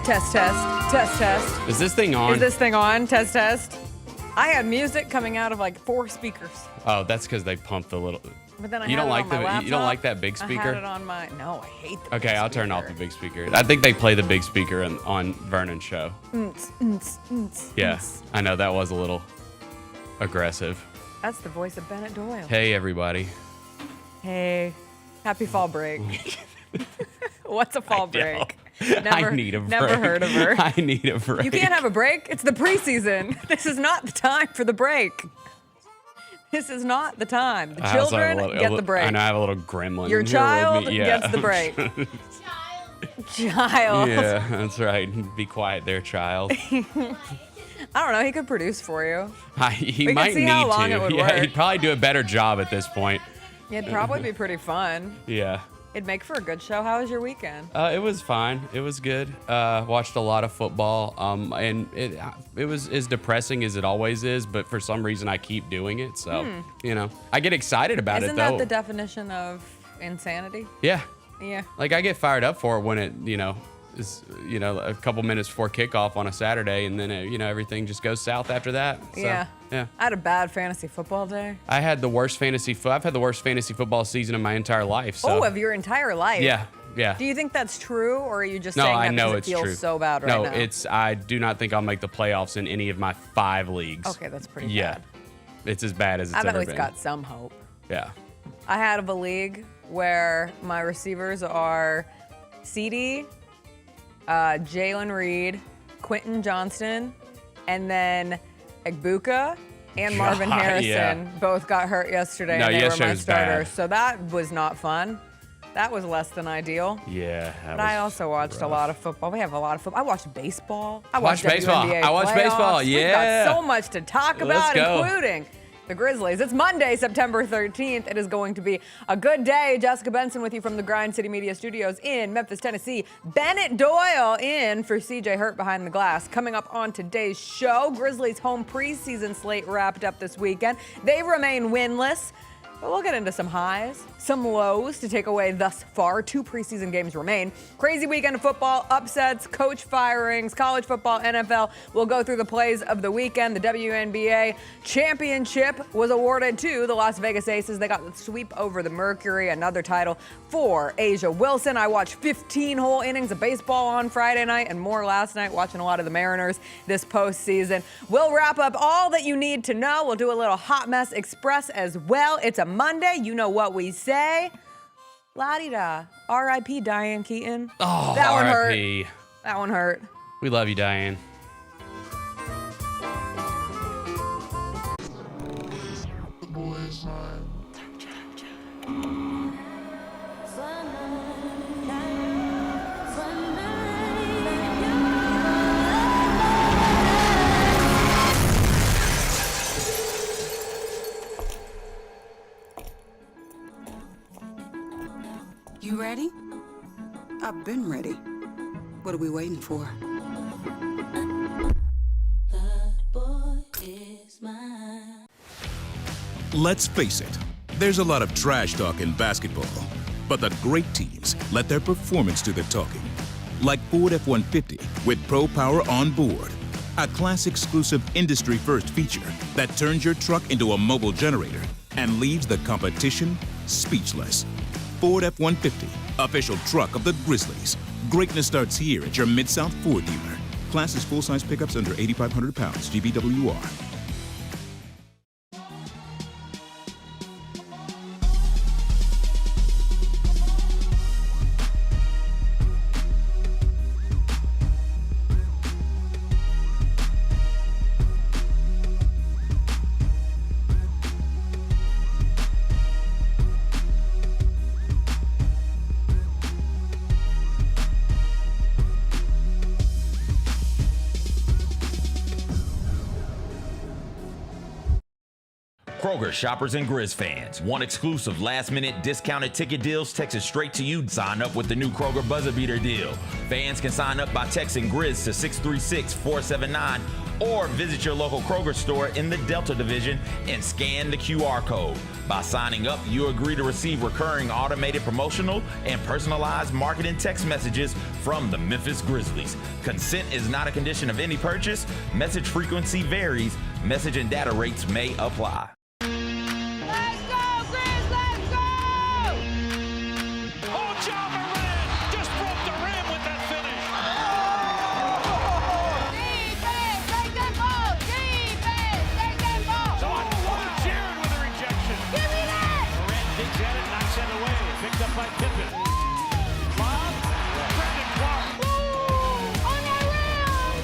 Test, test, test, test. Is this thing on? Is this thing on? Test, test. I had music coming out of like 4 speakers. Oh, that's because they pumped the little. But then I You had don't it like on my the laptop. you don't like that big I speaker? had it on my. No, I hate the Okay, big I'll turn off speaker. the big speaker. I think they play the big speaker on Vernon's show. Yeah, I know that was a little aggressive. That's the voice of Bennett Doyle. Hey, everybody. Hey, happy fall break. What's a fall break? I need a break. Never heard of her. I need a break. You can't have a break. It's the preseason. This is not the time for the break. This is not the time. The children get the break. I know I have a little gremlin. Your in here with child me. Yeah. gets the break. Child. Yeah, that's right. Be quiet there, child. I don't know. He could produce for you. He We might can see need how long to. it would Yeah, work. he'd probably do a better job at this point. It'd probably be pretty fun. Yeah. It'd make for a good show. How was your weekend? It was fine. It was good. Watched a lot of football. And it was as depressing as it always is, but for some reason I keep doing it. So, I get excited about Isn't it though. that the definition of insanity? Yeah. Yeah. Like I get fired up for it when it, is, a couple minutes before kickoff on a Saturday, and then everything just goes south after that. So, Yeah. Yeah. I had a bad fantasy football day. I've had the worst fantasy football season of my entire life. So. Oh, of your entire life? Yeah. Yeah. Do you think that's true, or are you just No, saying I that know because it's it feels true. so bad right now? No, I do not think I'll make the playoffs in any of my 5 leagues. Okay, that's pretty Yeah. bad. It's as bad as it's I've ever at least been. got some hope. Yeah. I had a league where my receivers are CD, Jalen Reed, Quentin Johnston, and then Egbuka and Marvin God, Harrison yeah. both got hurt yesterday, No, and they were yesterday my was starters. bad. So that was not fun. That was less than ideal. Yeah. But I also watched a lot of football. We have a lot of football. I watched baseball. I Watched watched baseball. WNBA I watched playoffs. baseball, We've yeah. got so much to talk Let's about, go. including the Grizzlies. It's Monday, September 13th. It is going to be a good day. Jessica Benson with you from the Grind City Media Studios in Memphis, Tennessee. Bennett Doyle in for CJ Hurt behind the glass. Coming up on today's show, Grizzlies home preseason slate wrapped up this weekend. They remain winless. But we'll get into some highs, some lows to take away thus far. 2 preseason games remain. Crazy weekend of football, upsets, coach firings, college football, NFL. We'll go through the plays of the weekend. The WNBA championship was awarded to the Las Vegas Aces. They got the sweep over the Mercury, another title for Asia Wilson. I watched 15 whole innings of baseball on Friday night and more last night, watching a lot of the Mariners this postseason. We'll wrap up all that you need to know. We'll do a little Hot Mess Express as well. It's a Monday. You know what we say. La-di-da. R.I.P. Diane Keaton. Oh, that one R.I.P. hurt. That one hurt. We love you, Diane. You ready? I've been ready. What are we waiting for? Let's face it, there's a lot of trash talk in basketball, but the great teams let their performance do the talking. Like Ford F-150 with Pro Power on board, a class-exclusive industry-first feature that turns your truck into a mobile generator and leaves the competition speechless. Ford F-150, official truck of the Grizzlies. Greatness starts here at your Mid-South Ford dealer. Class is full-size pickups under 8,500 pounds, GBWR. Kroger shoppers and Grizz fans. Want exclusive last-minute discounted ticket deals texted straight to you? Sign up with the new Kroger Buzzer Beater deal. Fans can sign up by texting Grizz to 636-479 or visit your local Kroger store in the Delta Division and scan the QR code. By signing up, you agree to receive recurring automated promotional and personalized marketing text messages from the Memphis Grizzlies. Consent is not a condition of any purchase. Message frequency varies. Message and data rates may apply. Let's go, Grizz! Let's go! Oh, John Moran just broke the rim with that finish. Defense, take that ball! Defense, take that ball! Jared with a rejection. Give me that! Moran digs at it, knocks it away. Picked up by Pippen. Bob, Brandon Clark. Ooh, on that rim!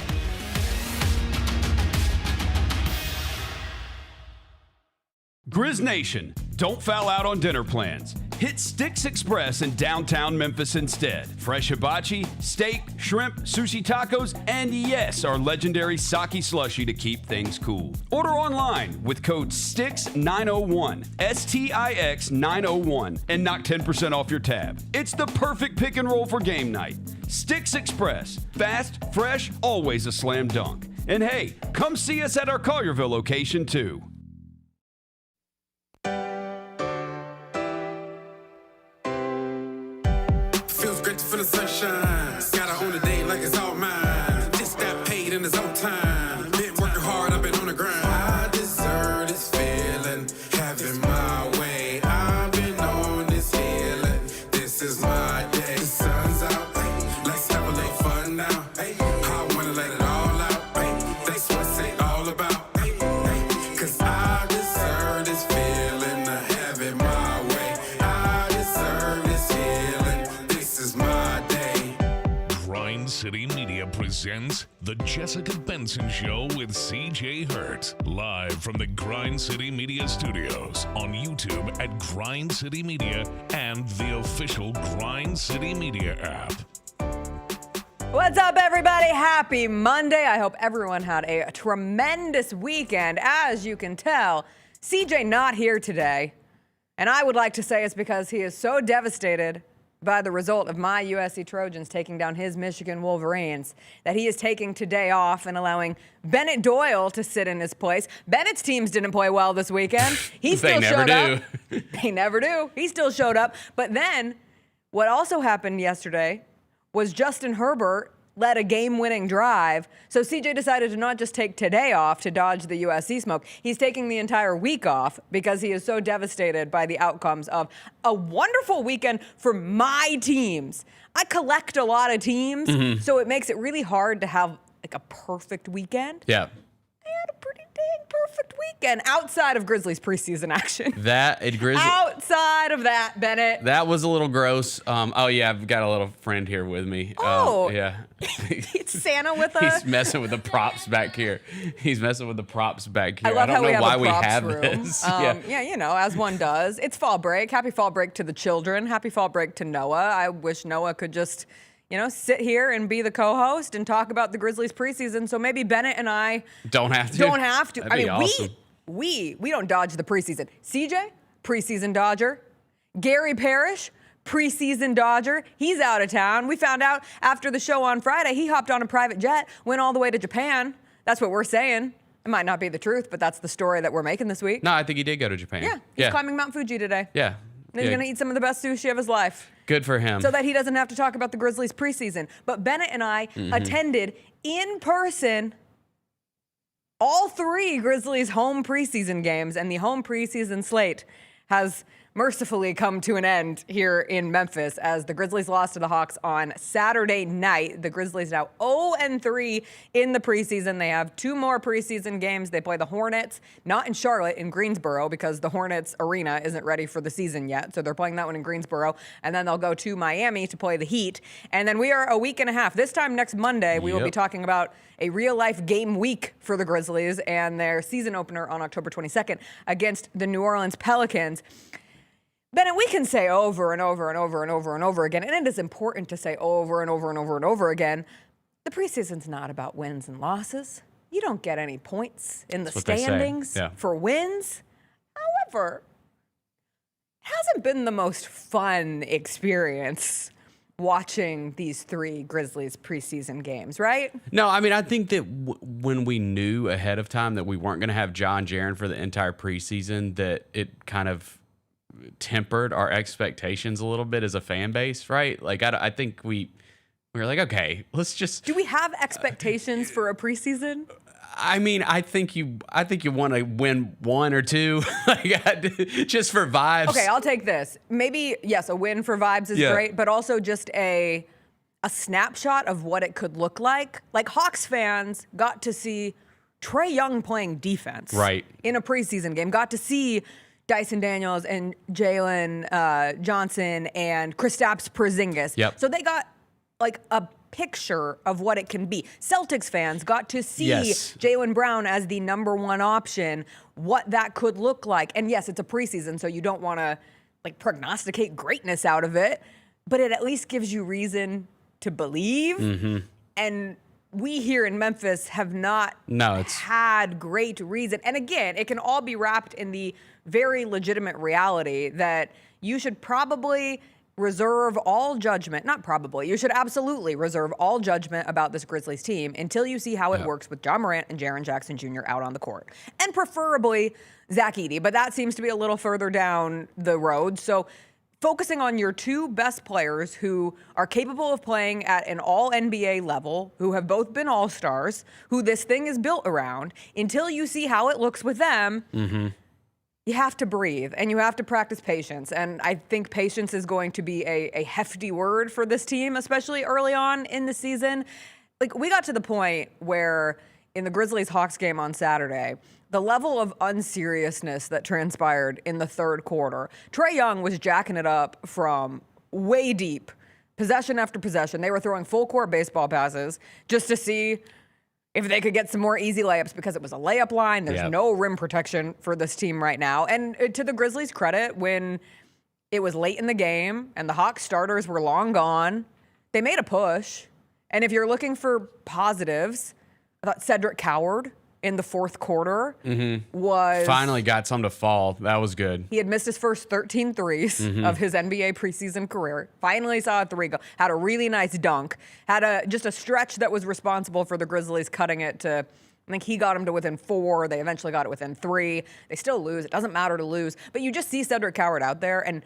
Grizz Nation, don't foul out on dinner plans. Hit Sticks Express in downtown Memphis instead. Fresh hibachi, steak, shrimp, sushi tacos, and yes, our legendary sake slushy to keep things cool. Order online with code STIX901, STIX 901, and knock 10% off your tab. It's the perfect pick and roll for game night. Sticks Express, fast, fresh, always a slam dunk. And hey, come see us at our Collierville location too. Feels great to feel the sunshine. Gotta own the day like it's all mine. Just got paid in his own time. Been working hard, I've been on the grind. I deserve this feeling, having my way. I've been on this healing. This is my day. The sun's out, ay, let's have a little fun now. Ay, I wanna let it all out. Ay, that's what it's all about. Ay, ay, 'cause I deserve this feeling, having my way. I deserve this healing. This is my day. Grind City Media presents The Jessica Benson Show with CJ Hurt. Live from the Grind City Media Studios on YouTube at Grind City Media and the official Grind City Media app. What's up, everybody? Happy Monday. I hope everyone had a tremendous weekend. As you can tell, CJ not here today. And I would like to say it's because he is so devastated by the result of my USC Trojans taking down his Michigan Wolverines that he is taking today off and allowing Bennett Doyle to sit in his place. Bennett's teams didn't play well this weekend. He still showed up. They never do. He still showed up. But then what also happened yesterday was Justin Herbert led a game-winning drive. So CJ decided to not just take today off to dodge the USC smoke. He's taking the entire week off because he is so devastated by the outcomes of a wonderful weekend for my teams. I collect a lot of teams, so it makes it really hard to have like a perfect weekend. Yeah. I had a pretty dang perfect weekend outside of Grizzlies preseason action. Outside of that, Bennett. That was a little gross. Oh yeah, I've got a little friend here with me. Oh. Yeah. It's Santa with us. He's messing with the props back here. I love don't how know why a we props have room. this. Yeah, you know, as one does. It's fall break. Happy fall break to the children. Happy fall break to Noah. I wish Noah could just, you know, sit here and be the co-host and talk about the Grizzlies preseason. So maybe Bennett and I Don't have to. That'd I be mean, awesome. we don't dodge the preseason. CJ, preseason Dodger. Gary Parrish, preseason Dodger. He's out of town. We found out after the show on Friday, he hopped on a private jet, went all the way to Japan. That's what we're saying. It might not be the truth, but that's the story that we're making this week. No, I think he did go to Japan. Yeah, he's climbing Mount Fuji today. Yeah. And he's going to eat some of the best sushi of his life. Good for him. So that he doesn't have to talk about the Grizzlies preseason. But Bennett and I attended in person all 3 Grizzlies home preseason games, and the home preseason slate has mercifully come to an end here in Memphis as the Grizzlies lost to the Hawks on Saturday night. The Grizzlies now 0-3 in the preseason. They have 2 more preseason games. They play the Hornets, not in Charlotte, in Greensboro, because the Hornets arena isn't ready for the season yet. So they're playing that one in Greensboro. And then they'll go to Miami to play the Heat. And then we are a week and a half. This time next Monday, we will be talking about a real-life game week for the Grizzlies and their season opener on October 22nd against the New Orleans Pelicans. Bennett, we can say over and over and over and over and over again, and it is important to say over and over and over and over again, the preseason's not about wins and losses. You don't get any points in the standings for wins. However, it hasn't been the most fun experience watching these 3 Grizzlies preseason games, right? No, I mean, I think that when we knew ahead of time that we weren't going to have John Jaren for the entire preseason, that it kind of tempered our expectations a little bit as a fan base, right? Like, I think we were like, okay, let's just. Do we have expectations for a preseason? I mean, I think you want to win 1 or 2, like, just for vibes. Okay, I'll take this. Maybe, yes, a win for vibes is great, but also just a snapshot of what it could look like. Like, Hawks fans got to see Trae Young playing defense in a preseason game, got to see Dyson Daniels and Jalen Johnson and Kristaps Porzingis. Yep. So they got like a picture of what it can be. Celtics fans got to see Jaylen Brown as the number 1 option, what that could look like. And yes, it's a preseason, so you don't want to like prognosticate greatness out of it, but it at least gives you reason to believe. And we here in Memphis have not had great reason. And again, it can all be wrapped in the very legitimate reality that you should probably reserve all judgment, not probably, you should absolutely reserve all judgment about this Grizzlies team until you see how it works with John Morant and Jaren Jackson Jr. out on the court. And preferably Zach Edey, but that seems to be a little further down the road. So focusing on your 2 best players who are capable of playing at an all-NBA level, who have both been all-stars, who this thing is built around, until you see how it looks with them, you have to breathe and you have to practice patience. And I think patience is going to be a hefty word for this team, especially early on in the season. Like, we got to the point where in the Grizzlies-Hawks game on Saturday, the level of unseriousness that transpired in the 3rd quarter, Trae Young was jacking it up from way deep, possession after possession. They were throwing full-court baseball passes just to see if they could get some more easy layups because it was a layup line. There's no rim protection for this team right now. And to the Grizzlies' credit, when it was late in the game and the Hawks starters were long gone, they made a push. And if you're looking for positives, I thought Cedric Coward in the 4th quarter was finally got some to fall. That was good. He had missed his first 13 threes of his NBA preseason career. Finally saw a 3 go. Had a really nice dunk. Had just a stretch that was responsible for the Grizzlies cutting it to, I think he got him to within 4. They eventually got it within 3. They still lose. It doesn't matter to lose. But you just see Cedric Coward out there, and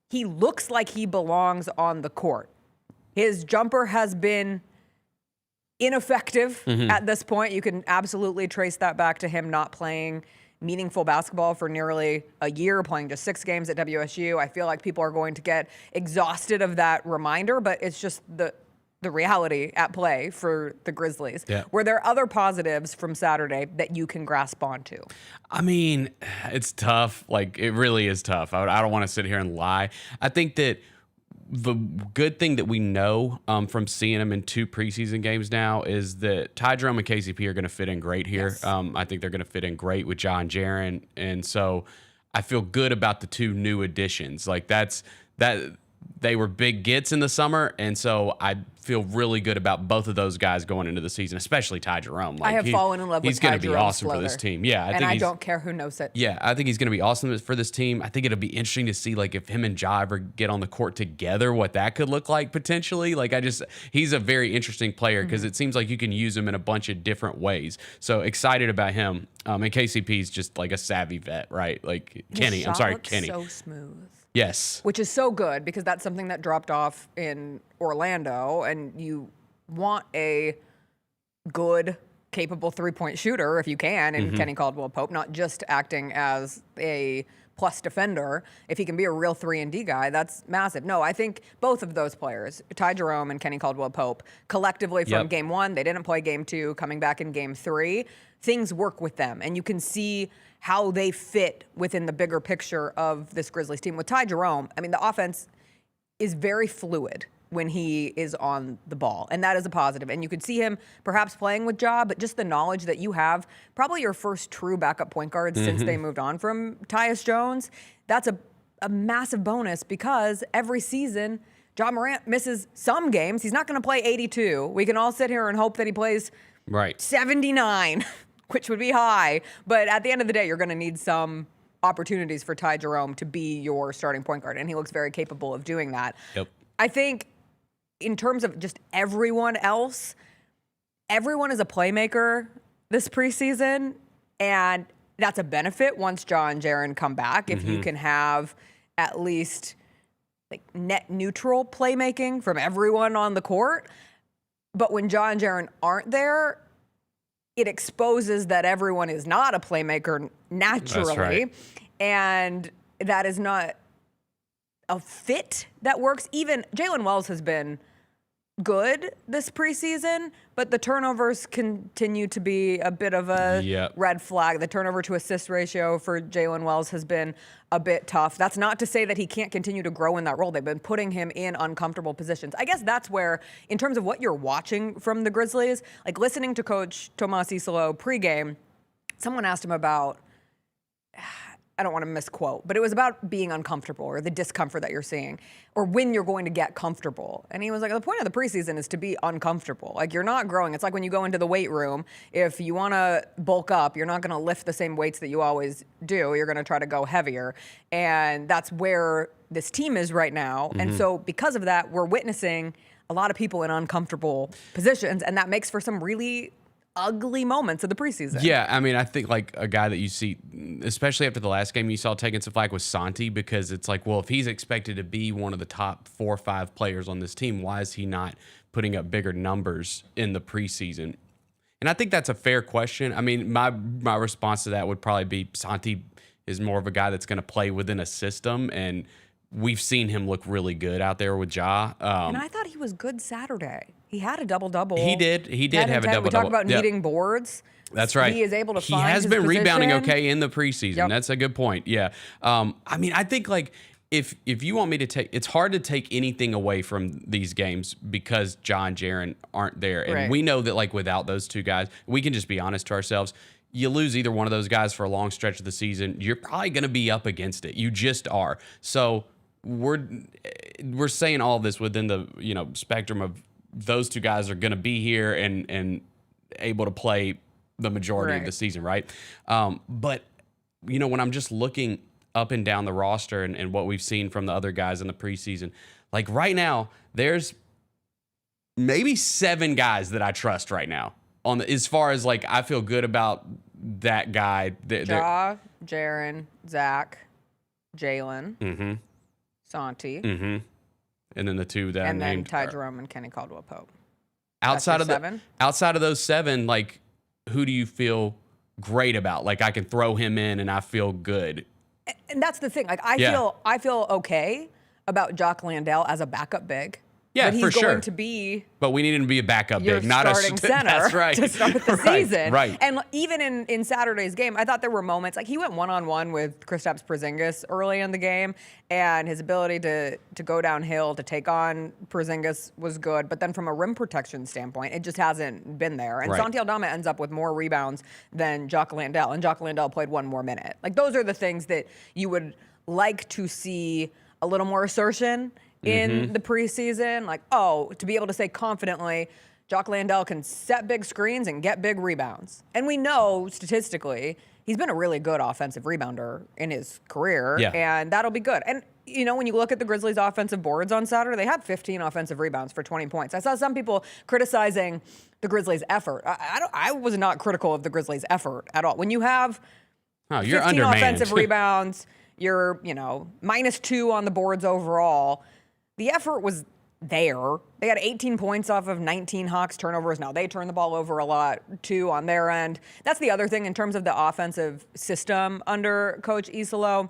he looks like he belongs on the court. His jumper has been ineffective at this point. You can absolutely trace that back to him not playing meaningful basketball for nearly a year, playing just 6 games at WSU. I feel like people are going to get exhausted of that reminder, but it's just the reality at play for the Grizzlies. Were there other positives from Saturday that you can grasp onto? I mean, it's tough. Like, it really is tough. I don't want to sit here and lie. I think that the good thing that we know from seeing him in 2 preseason games now is that Ty Jerome and KCP are going to fit in great here. I think they're going to fit in great with John Jaren. And so I feel good about the 2 new additions. Like, that they were big gets in the summer. And so I feel really good about both of those guys going into the season, especially Ty Jerome. Like, I have fallen in love with Ty Jerome's He's going to be awesome floater. for this team. Yeah, I don't care who knows it. Yeah, I think he's going to be awesome for this team. I think it'll be interesting to see, like, if him and Ja ever get on the court together, what that could look like potentially. Like, he's a very interesting player because it seems like you can use him in a bunch of different ways. So excited about him. And KCP's just like a savvy vet, right? Like Kenny. His I'm sorry, shot looks Kenny. so smooth. Yes. Which is so good because that's something that dropped off in Orlando, and you want a good, capable 3-point shooter if you can in Kenny Caldwell-Pope, not just acting as a plus defender. If he can be a real 3-and-D guy, that's massive. No, I think both of those players, Ty Jerome and Kenny Caldwell-Pope, collectively from game 1, they didn't play game 2, coming back in game 3, things work with them, and you can see how they fit within the bigger picture of this Grizzlies team. With Ty Jerome, I mean, the offense is very fluid when he is on the ball, and that is a positive. And you could see him perhaps playing with Ja, but just the knowledge that you have, probably your first true backup point guard since they moved on from Tyus Jones, that's a massive bonus because every season Ja Morant misses some games. He's not going to play 82. We can all sit here and hope that he plays 79, which would be high. But at the end of the day, you're going to need some opportunities for Ty Jerome to be your starting point guard, and he looks very capable of doing that. Yep. I think in terms of just everyone else, everyone is a playmaker this preseason, and that's a benefit once John and Jaren come back. If you can have at least like net neutral playmaking from everyone on the court. But when John and Jaren aren't there, it exposes that everyone is not a playmaker naturally. That's right. And that is not a fit that works. Even Jalen Wells has been good this preseason, but the turnovers continue to be a bit of a red flag. The turnover to assist ratio for Jalen Wells has been a bit tough. That's not to say that he can't continue to grow in that role. They've been putting him in uncomfortable positions. I guess that's where, in terms of what you're watching from the Grizzlies, like listening to Coach Tomas Isolo pregame, someone asked him about, I don't want to misquote, but it was about being uncomfortable or the discomfort that you're seeing or when you're going to get comfortable. And he was like, the point of the preseason is to be uncomfortable. Like, you're not growing. It's like when you go into the weight room, if you want to bulk up, you're not going to lift the same weights that you always do. You're going to try to go heavier. And that's where this team is right now. And so because of that, we're witnessing a lot of people in uncomfortable positions, and that makes for some really ugly moments of the preseason. Yeah, I mean, I think like a guy that you see, especially after the last game, you saw taking some flack with Santi, because it's like, well, if he's expected to be one of the top 4 or 5 players on this team, why is he not putting up bigger numbers in the preseason? And I think that's a fair question. I mean, my response to that would probably be Santi is more of a guy that's going to play within a system, and we've seen him look really good out there with Ja. And I thought he was good Saturday. He had a double-double. He did have a double-double. We talk about needing boards. That's right. He is able to find He has his been position. rebounding okay in the preseason. Yep. That's a good point. Yeah. I mean, I think like if you want me to take, it's hard to take anything away from these games because John and Jaren aren't there. And we know that like without those two guys, we can just be honest to ourselves. You lose either one of those guys for a long stretch of the season, you're probably going to be up against it. You just are. So we're saying all this within the spectrum of those two guys are going to be here and able to play the majority of the season, right? But when I'm just looking up and down the roster and what we've seen from the other guys in the preseason, like right now, there's maybe 7 guys that I trust right now as far as like I feel good about that guy. Ja, Jaren, Zach, Jalen. Santi. And then the 2 that I named. And then Ty Jerome and Kenny Caldwell Pope. Outside of 7? Outside of those 7, like, who do you feel great about? Like, I can throw him in and I feel good. And that's the thing. Like, I feel okay about Jock Landale as a backup big. Yeah, but he's for sure. going to be. But we need him to be a backup your big, not a starting center. That's right. To start the season. Right. And even in Saturday's game, I thought there were moments like he went one-on-one with Kristaps Porzingis early in the game, and his ability to go downhill to take on Porzingis was good. But then from a rim protection standpoint, it just hasn't been there. And Santi Aldama ends up with more rebounds than Jock Landale, and Jock Landale played 1 more minute. Like, those are the things that you would like to see a little more assertion in the preseason. Like, to be able to say confidently, Jock Landale can set big screens and get big rebounds. And we know statistically he's been a really good offensive rebounder in his career, and that'll be good. And when you look at the Grizzlies' offensive boards on Saturday, they had 15 offensive rebounds for 20 points. I saw some people criticizing the Grizzlies' effort. I was not critical of the Grizzlies' effort at all. When you have 15 offensive rebounds, you're -2 on the boards overall. The effort was there. They had 18 points off of 19 Hawks turnovers. Now, they turn the ball over a lot, too, on their end. That's the other thing in terms of the offensive system under Coach Isolo.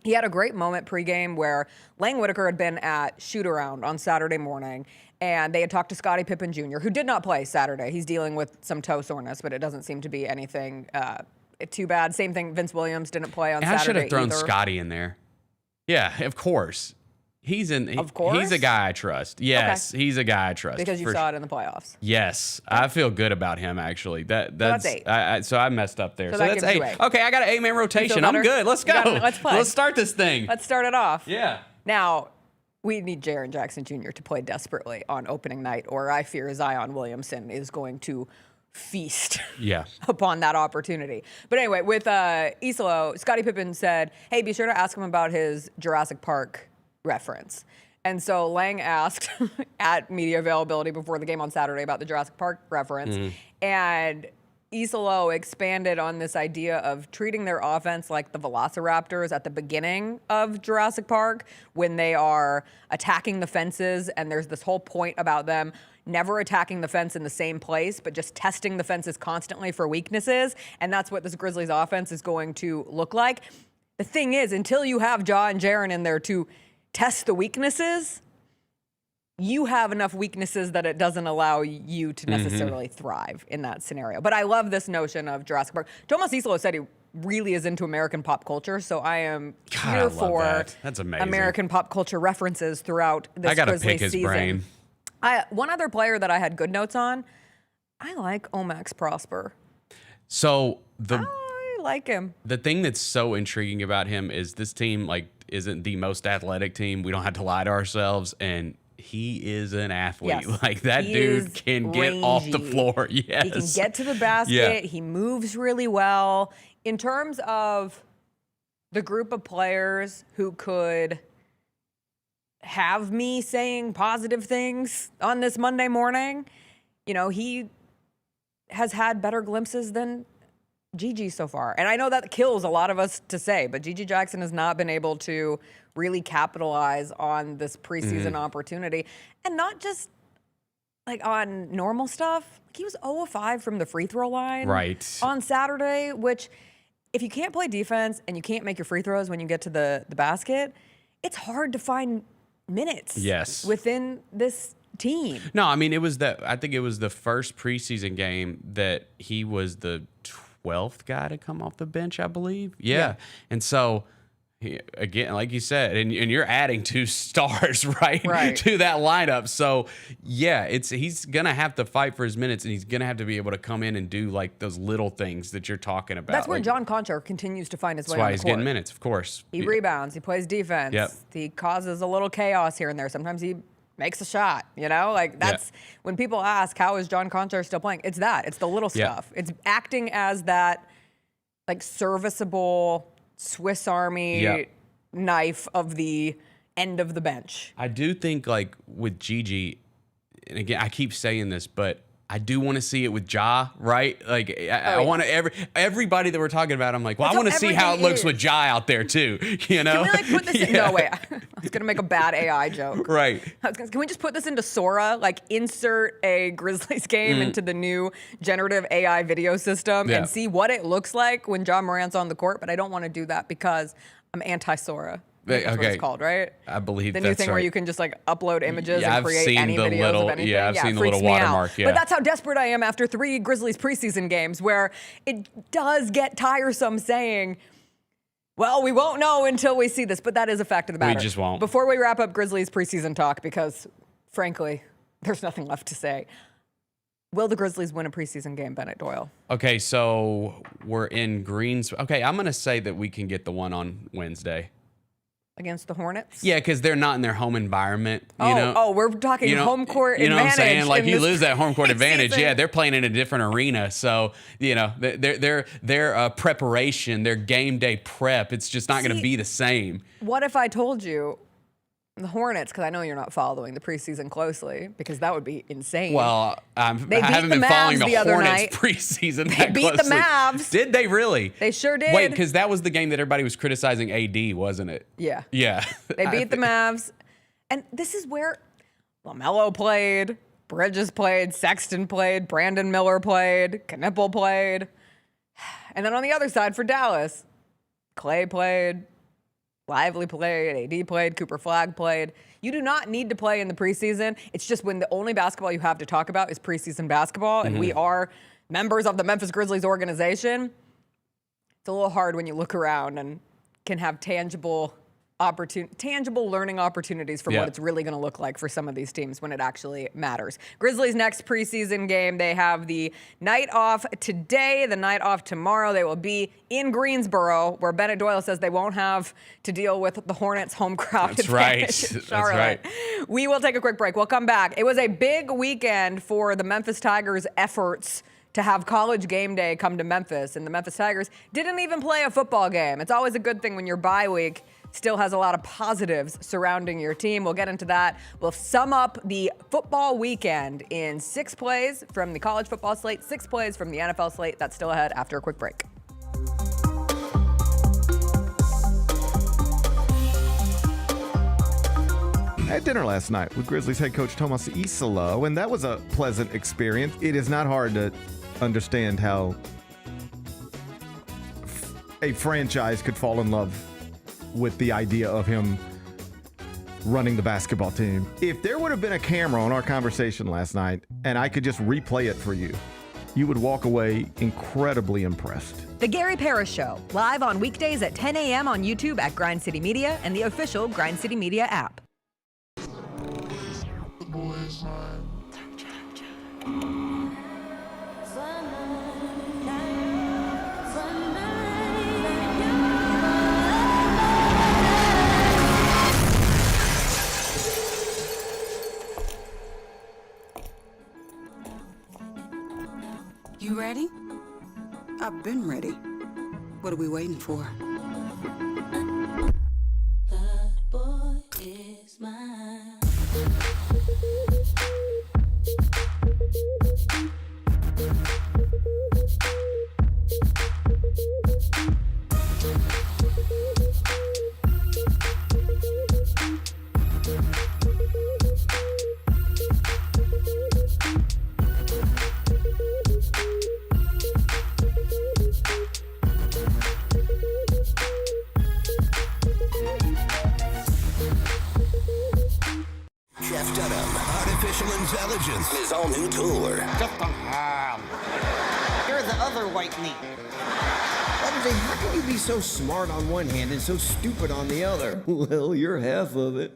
He had a great moment pregame where Lang Whitaker had been at shoot-around on Saturday morning, and they had talked to Scottie Pippen Jr., who did not play Saturday. He's dealing with some toe soreness, but it doesn't seem to be anything too bad. Same thing, Vince Williams didn't play on Saturday I should have thrown either. Scottie in there. Yeah, of course. Of course? He's a guy I trust. Yes, he's a guy I trust. Because you saw it in the playoffs. Yes, I feel good about him actually. That's 8. So I messed up there. So that's that's 8. 8. Okay, I got an 8-man rotation. I'm good. Let's go. Let's play. Let's start this thing. Let's start it off. Yeah. Now, we need Jaren Jackson Jr. to play desperately on opening night, or I fear Zion Williamson is going to feast upon that opportunity. But anyway, with Isolo, Scottie Pippen said, hey, be sure to ask him about his Jurassic Park reference. And so Lang asked at media availability before the game on Saturday about the Jurassic Park reference. And Isolo expanded on this idea of treating their offense like the Velociraptors at the beginning of Jurassic Park when they are attacking the fences. And there's this whole point about them never attacking the fence in the same place, but just testing the fences constantly for weaknesses. And that's what this Grizzlies offense is going to look like. The thing is, until you have Ja and Jaren in there to test the weaknesses, you have enough weaknesses that it doesn't allow you to necessarily thrive in that scenario. But I love this notion of Jurassic Park. Tomas Isolo said he really is into American pop culture, so I am here for That's amazing. American pop culture references throughout this I gotta Grizzlies pick his season. brain. One other player that I had good notes on, I like Omax Prosper. So I like him. the thing that's so intriguing about him is this team isn't the most athletic team. We don't have to lie to ourselves, and he is an athlete. Yes. Like that He dude is can get off the rangy. floor. Yes. He can get to the basket. Yeah. He moves really well. In terms of the group of players who could have me saying positive things on this Monday morning, he has had better glimpses than Gigi so far. And I know that kills a lot of us to say, but Gigi Jackson has not been able to really capitalize on this preseason opportunity. And not just on normal stuff. He was 0 of 5 from the free throw line on Saturday, which if you can't play defense and you can't make your free throws when you get to the basket, it's hard to find minutes within this team. No, I mean, I think it was the first preseason game that he was the 12th guy to come off the bench, I believe. Yeah. And so, again, like you said, and you're adding 2 stars, right, to that lineup. So, yeah, he's going to have to fight for his minutes, and he's going to have to be able to come in and do, those little things that you're talking about. That's where John Conchar continues to find his way on the court. That's why he's getting minutes, of course. He rebounds. He plays defense. Yep. He causes a little chaos here and there. Sometimes he makes a shot, that's when people ask, how is John Conchar still playing? It's the little stuff. It's acting as that serviceable Swiss Army knife of the end of the bench. I do think with Gigi, and again, I keep saying this, but I do want to see it with Ja, right? I want to everybody that we're talking about. I'm like, well, I want to see how it looks with Ja out there too. Can we put this in? No, wait. I was gonna make a bad AI joke. Right. Can we just put this into Sora? Insert a Grizzlies game into the new generative AI video system and see what it looks like when Ja Morant's on the court. But I don't want to do that because I'm anti-Sora. That's what it's called, right? I believe the that's new thing right. where you can just upload images and I've create seen any the videos little, of anything. Yeah, I've seen the freaks little me out. watermark. Yeah. But that's how desperate I am after 3 Grizzlies preseason games where it does get tiresome saying, well, we won't know until we see this. But that is a fact of the matter. We just won't. Before we wrap up Grizzlies preseason talk, because frankly, there's nothing left to say. Will the Grizzlies win a preseason game, Bennett Doyle? Okay, so we're in Greens. Okay, I'm going to say that we can get the one on Wednesday. Against the Hornets? Yeah, because they're not in their home environment. We're talking home court advantage. You know what I'm saying? You lose that home court advantage. season. Yeah, they're playing in a different arena. So, their preparation, their game day prep, it's just not going to be the same. What if I told you the Hornets, because I know you're not following the preseason closely, because that would be insane. Well, I haven't been the following Mavs the the other Hornets night. preseason They that beat closely. the Mavs. Did they really? They sure did. Wait, because that was the game that everybody was criticizing AD, wasn't it? Yeah. Yeah. They beat the Mavs. And this is where LaMelo played, Bridges played, Sexton played, Brandon Miller played, Knipple played. And then on the other side for Dallas, Clay played, Lively played, AD played, Cooper Flagg played. You do not need to play in the preseason. It's just when the only basketball you have to talk about is preseason basketball, and we are members of the Memphis Grizzlies organization. It's a little hard when you look around and can have tangible learning opportunities for what it's really going to look like for some of these teams when it actually matters. Grizzlies' next preseason game, they have the night off today, the night off tomorrow. They will be in Greensboro, where Bennett Doyle says they won't have to deal with the Hornets' home crowd. That's right. That's right. We will take a quick break. We'll come back. It was a big weekend for the Memphis Tigers' efforts to have College game day come to Memphis, and the Memphis Tigers didn't even play a football game. It's always a good thing when your bye week still has a lot of positives surrounding your team. We'll get into that. We'll sum up the football weekend in 6 plays from the college football slate, 6 plays from the NFL slate. That's still ahead after a quick break. I had dinner last night with Grizzlies head coach Tomas Isolo, and that was a pleasant experience. It is not hard to understand how a franchise could fall in love with the idea of him running the basketball team. If there would have been a camera on our conversation last night and I could just replay it for you, you would walk away incredibly impressed. The Gary Parrish Show, live on weekdays at 10 a.m. on YouTube at Grind City Media and the official Grind City Media app. You ready? I've been ready. What are we waiting for? That boy is mine. Intelligence, his all new tour. Just a ham. You're the other white meat. MJ, how can you be so smart on one hand and so stupid on the other? Well, you're half of it.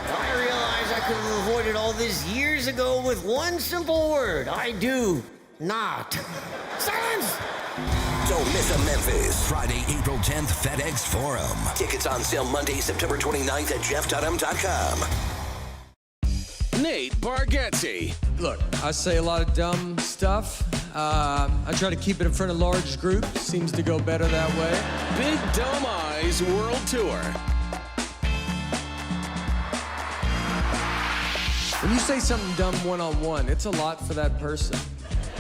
I realize I could have avoided all this years ago with one simple word. I do not. Silence! Don't miss a Memphis. Friday, April 10th, FedEx Forum. Tickets on sale Monday, September 29th at jefftudham.com. Nate Bargatze. Look, I say a lot of dumb stuff. I try to keep it in front of large groups. Seems to go better that way. Big Dumb Eyes World Tour. When you say something dumb one-on-one, it's a lot for that person.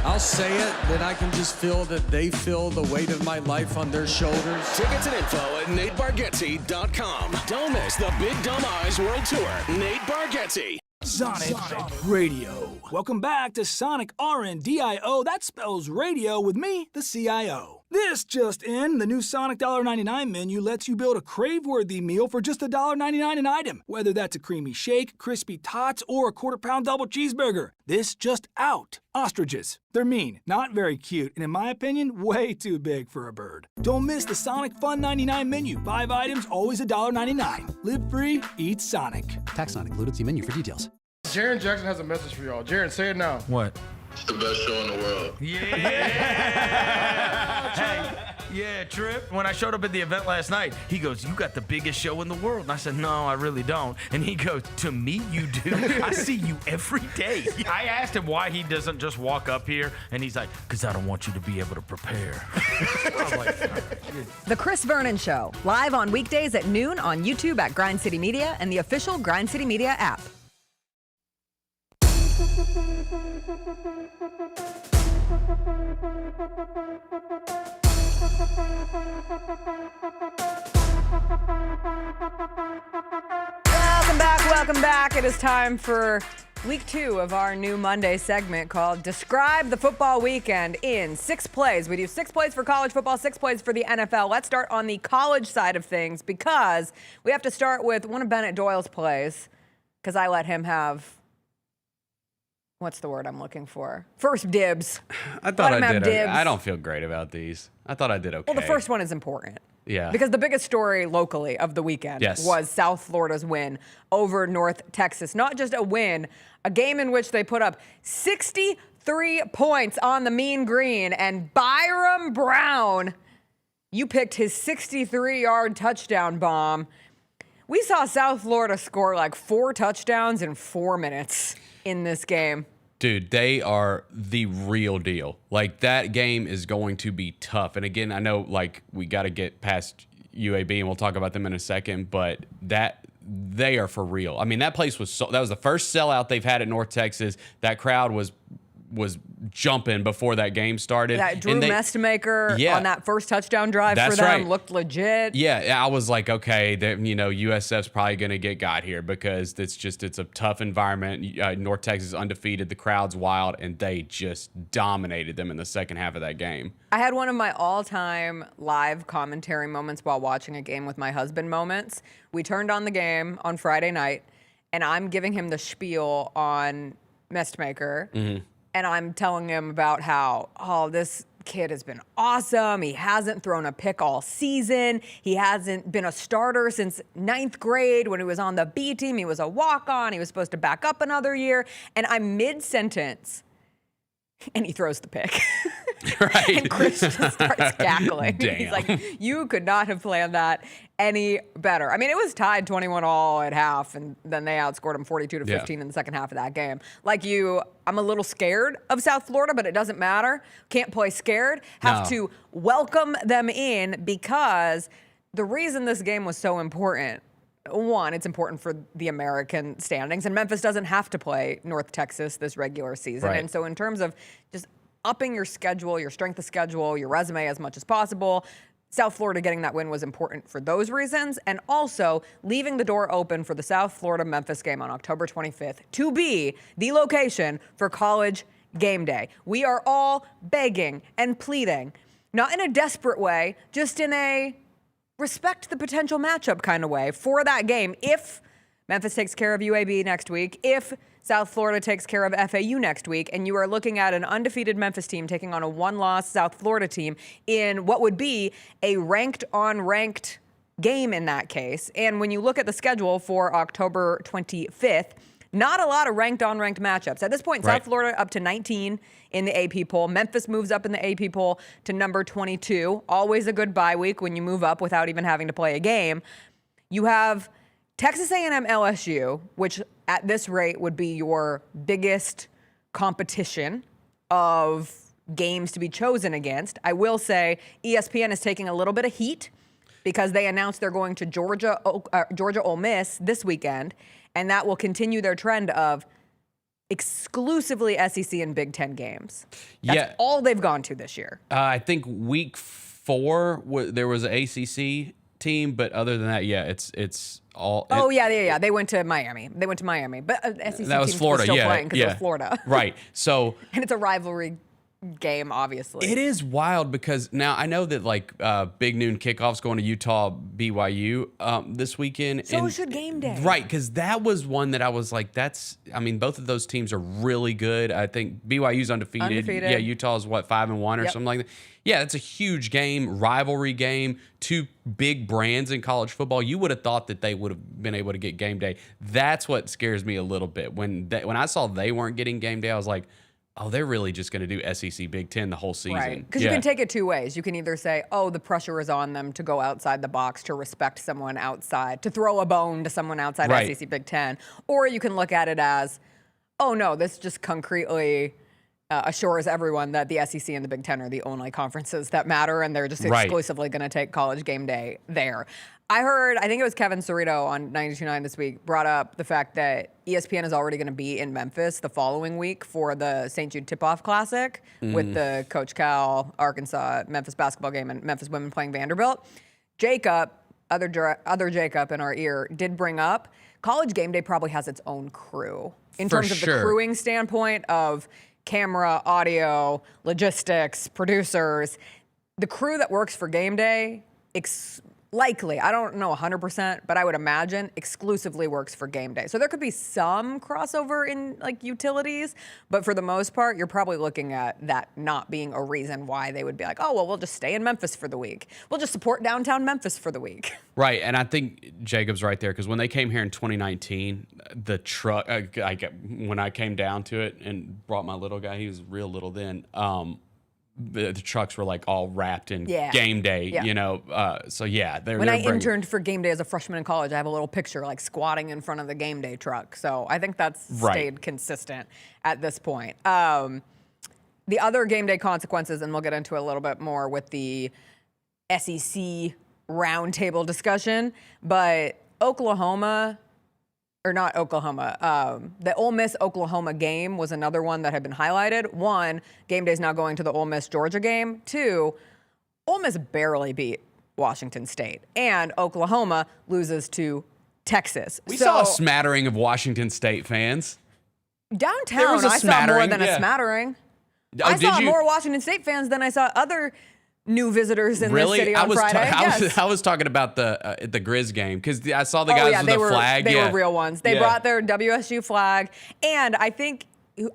I'll say it, then I can just feel that they feel the weight of my life on their shoulders. Tickets and info at natebargatze.com. Don't miss the Big Dumb Eyes World Tour. Nate Bargatze. Sonic Radio. Welcome back to Sonic RNDIO. That spells radio with me, the CIO. This just in, the new Sonic $1.99 menu lets you build a crave-worthy meal for just $1.99 an item. Whether that's a creamy shake, crispy tots, or a quarter-pound double cheeseburger. This just out. Ostriches. They're mean, not very cute, and in my opinion, way too big for a bird. Don't miss the Sonic Fun 99 menu. 5 items, always $1.99. Live free, eat Sonic. Tax not included. See menu for details. Jaron Jackson has a message for y'all. Jaron, say it now. What? It's the best show in the world. Yeah, Trip. When I showed up at the event last night, he goes, "You got the biggest show in the world." And I said, "No, I really don't." And he goes, "To me, you do. I see you every day." I asked him why he doesn't just walk up here, and he's like, "Because I don't want you to be able to prepare." I was like, The Chris Vernon Show, live on weekdays at noon on YouTube at Grind City Media and the official Grind City Media app. Welcome back. It is time for week 2 of our new Monday segment called Describe the Football Weekend in 6 plays. We do 6 plays for college football, 6 plays for the NFL. Let's start on the college side of things because we have to start with one of Bennett Doyle's plays because I let him have, what's the word I'm looking for? First dibs. I thought I did. I don't feel great about these. I thought I did okay. Well, the first one is important. Yeah. Because the biggest story locally of the weekend was South Florida's win over North Texas. Not just a win, a game in which they put up 63 points on the mean green. And Byram Brown, you picked his 63-yard touchdown bomb. We saw South Florida score like 4 touchdowns in 4 minutes in this game. Dude, they are the real deal. Like, that game is going to be tough. And again, I know, like, we got to get past UAB, and we'll talk about them in a second, but they are for real. I mean, that place that was the first sellout they've had at North Texas. That crowd was jumping before that game started. That Drew Mestmaker on that first touchdown drive for them looked legit. Yeah, I was like, okay, USF's probably going to got here because it's a tough environment. North Texas undefeated, the crowd's wild, and they just dominated them in the second half of that game. I had one of my all-time live commentary moments while watching a game with my husband moments. We turned on the game on Friday night, and I'm giving him the spiel on Mestmaker. Mm-hmm. And I'm telling him about how, this kid has been awesome. He hasn't thrown a pick all season. He hasn't been a starter since 9th grade. When he was on the B team, he was a walk-on. He was supposed to back up another year. And I'm mid-sentence, and he throws the pick. Right. And Chris just starts cackling. Damn. He's like, you could not have planned that any better. I mean, it was tied 21-all at half, and then they outscored them 42-15 in the second half of that game. Like I'm a little scared of South Florida, but it doesn't matter. Can't play scared. Have to welcome them in, because the reason this game was so important, one, it's important for the American standings, and Memphis doesn't have to play North Texas this regular season. Right. And so in terms of just upping your schedule, your strength of schedule, your resume as much as possible, South Florida getting that win was important for those reasons, and also leaving the door open for the South Florida-Memphis game on October 25th to be the location for College Game Day. We are all begging and pleading, not in a desperate way, just in a respect the potential matchup kind of way for that game. If Memphis takes care of UAB next week, if South Florida takes care of FAU next week, and you are looking at an undefeated Memphis team taking on a one-loss South Florida team in what would be a ranked-on-ranked game in that case. And when you look at the schedule for October 25th, not a lot of ranked-on-ranked matchups. At this point, South Florida up to 19 in the AP poll. Memphis moves up in the AP poll to number 22. Always a good bye week when you move up without even having to play a game. You have Texas A&M LSU, which at this rate would be your biggest competition of games to be chosen against. I will say ESPN is taking a little bit of heat because they announced they're going to Georgia Ole Miss this weekend, and that will continue their trend of exclusively SEC and Big Ten games. That's all they've gone to this year. I think week 4 there was an ACC team, but other than that, it's all. They went to Miami. But SEC that was teams Florida. were still playing because it was Florida. Right. So and it's a rivalry game, obviously. it is wild because now I know that big noon kickoffs going to Utah BYU this weekend. So should game day. Right, because that was one that I was like, both of those teams are really good. I think BYU's undefeated. Yeah, Utah's 5-1 or something like that. Yeah, that's a huge game, rivalry game, two big brands in college football. You would have thought that they would have been able to get game day. That's what scares me a little bit. When I saw they weren't getting game day, I was like, oh, they're really just going to do SEC Big Ten the whole season. Right, because you can take it two ways. You can either say, oh, the pressure is on them to go outside the box, to respect someone outside, to throw a bone to someone outside SEC Big Ten. Or you can look at it as, oh, no, this just concretely assures everyone that the SEC and the Big Ten are the only conferences that matter, and they're just exclusively going to take College Game Day there. I think it was Kevin Cerrito on 92.9 this week brought up the fact that ESPN is already going to be in Memphis the following week for the St. Jude Tip-Off Classic with the Coach Cal, Arkansas, Memphis basketball game, and Memphis women playing Vanderbilt. Jacob, other Jacob in our ear, did bring up College Game Day probably has its own crew in terms of the crewing standpoint of camera, audio, logistics, producers. The crew that works for Game Day likely, I don't know 100%, but I would imagine exclusively works for Game Day. So there could be some crossover in utilities, but for the most part, you're probably looking at that not being a reason why they would be like, oh, well, we'll just stay in Memphis for the week. We'll just support downtown Memphis for the week. Right, and I think Jacob's right there because when they came here in 2019, the truck, when I came down to it and brought my little guy, he was real little then, the trucks were all wrapped in Game Day, so when I interned for Game Day as a freshman in college, I have a little picture squatting in front of the Game Day truck. So I think that's stayed consistent at this point. The other Game Day consequences, and we'll get into a little bit more with the SEC roundtable discussion, but Oklahoma, or not Oklahoma, the Ole Miss Oklahoma game was another one that had been highlighted. One, game day's now going to the Ole Miss Georgia game. Two, Ole Miss barely beat Washington State, and Oklahoma loses to Texas. We saw a smattering of Washington State fans. Downtown, I saw more than a smattering. I saw more Washington State fans than I saw other new visitors in this city on Friday. I was talking about the Grizz game because I saw the guys with the flag. They were real ones. They brought their WSU flag, and I think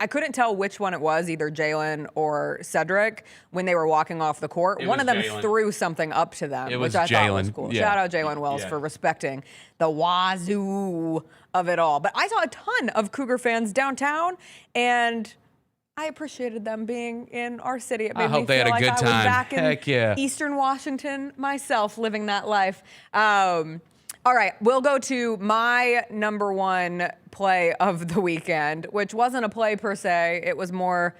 I couldn't tell which one it was, either Jalen or Cedric, when they were walking off the court. One of them threw something up to them, which I thought was cool. Shout out Jalen Wells for respecting the wazoo of it all. But I saw a ton of Cougar fans downtown, and I appreciated them being in our city. It made me feel like I was back in Eastern Washington myself, living that life. All right, we'll go to my number one play of the weekend, which wasn't a play per se. It was more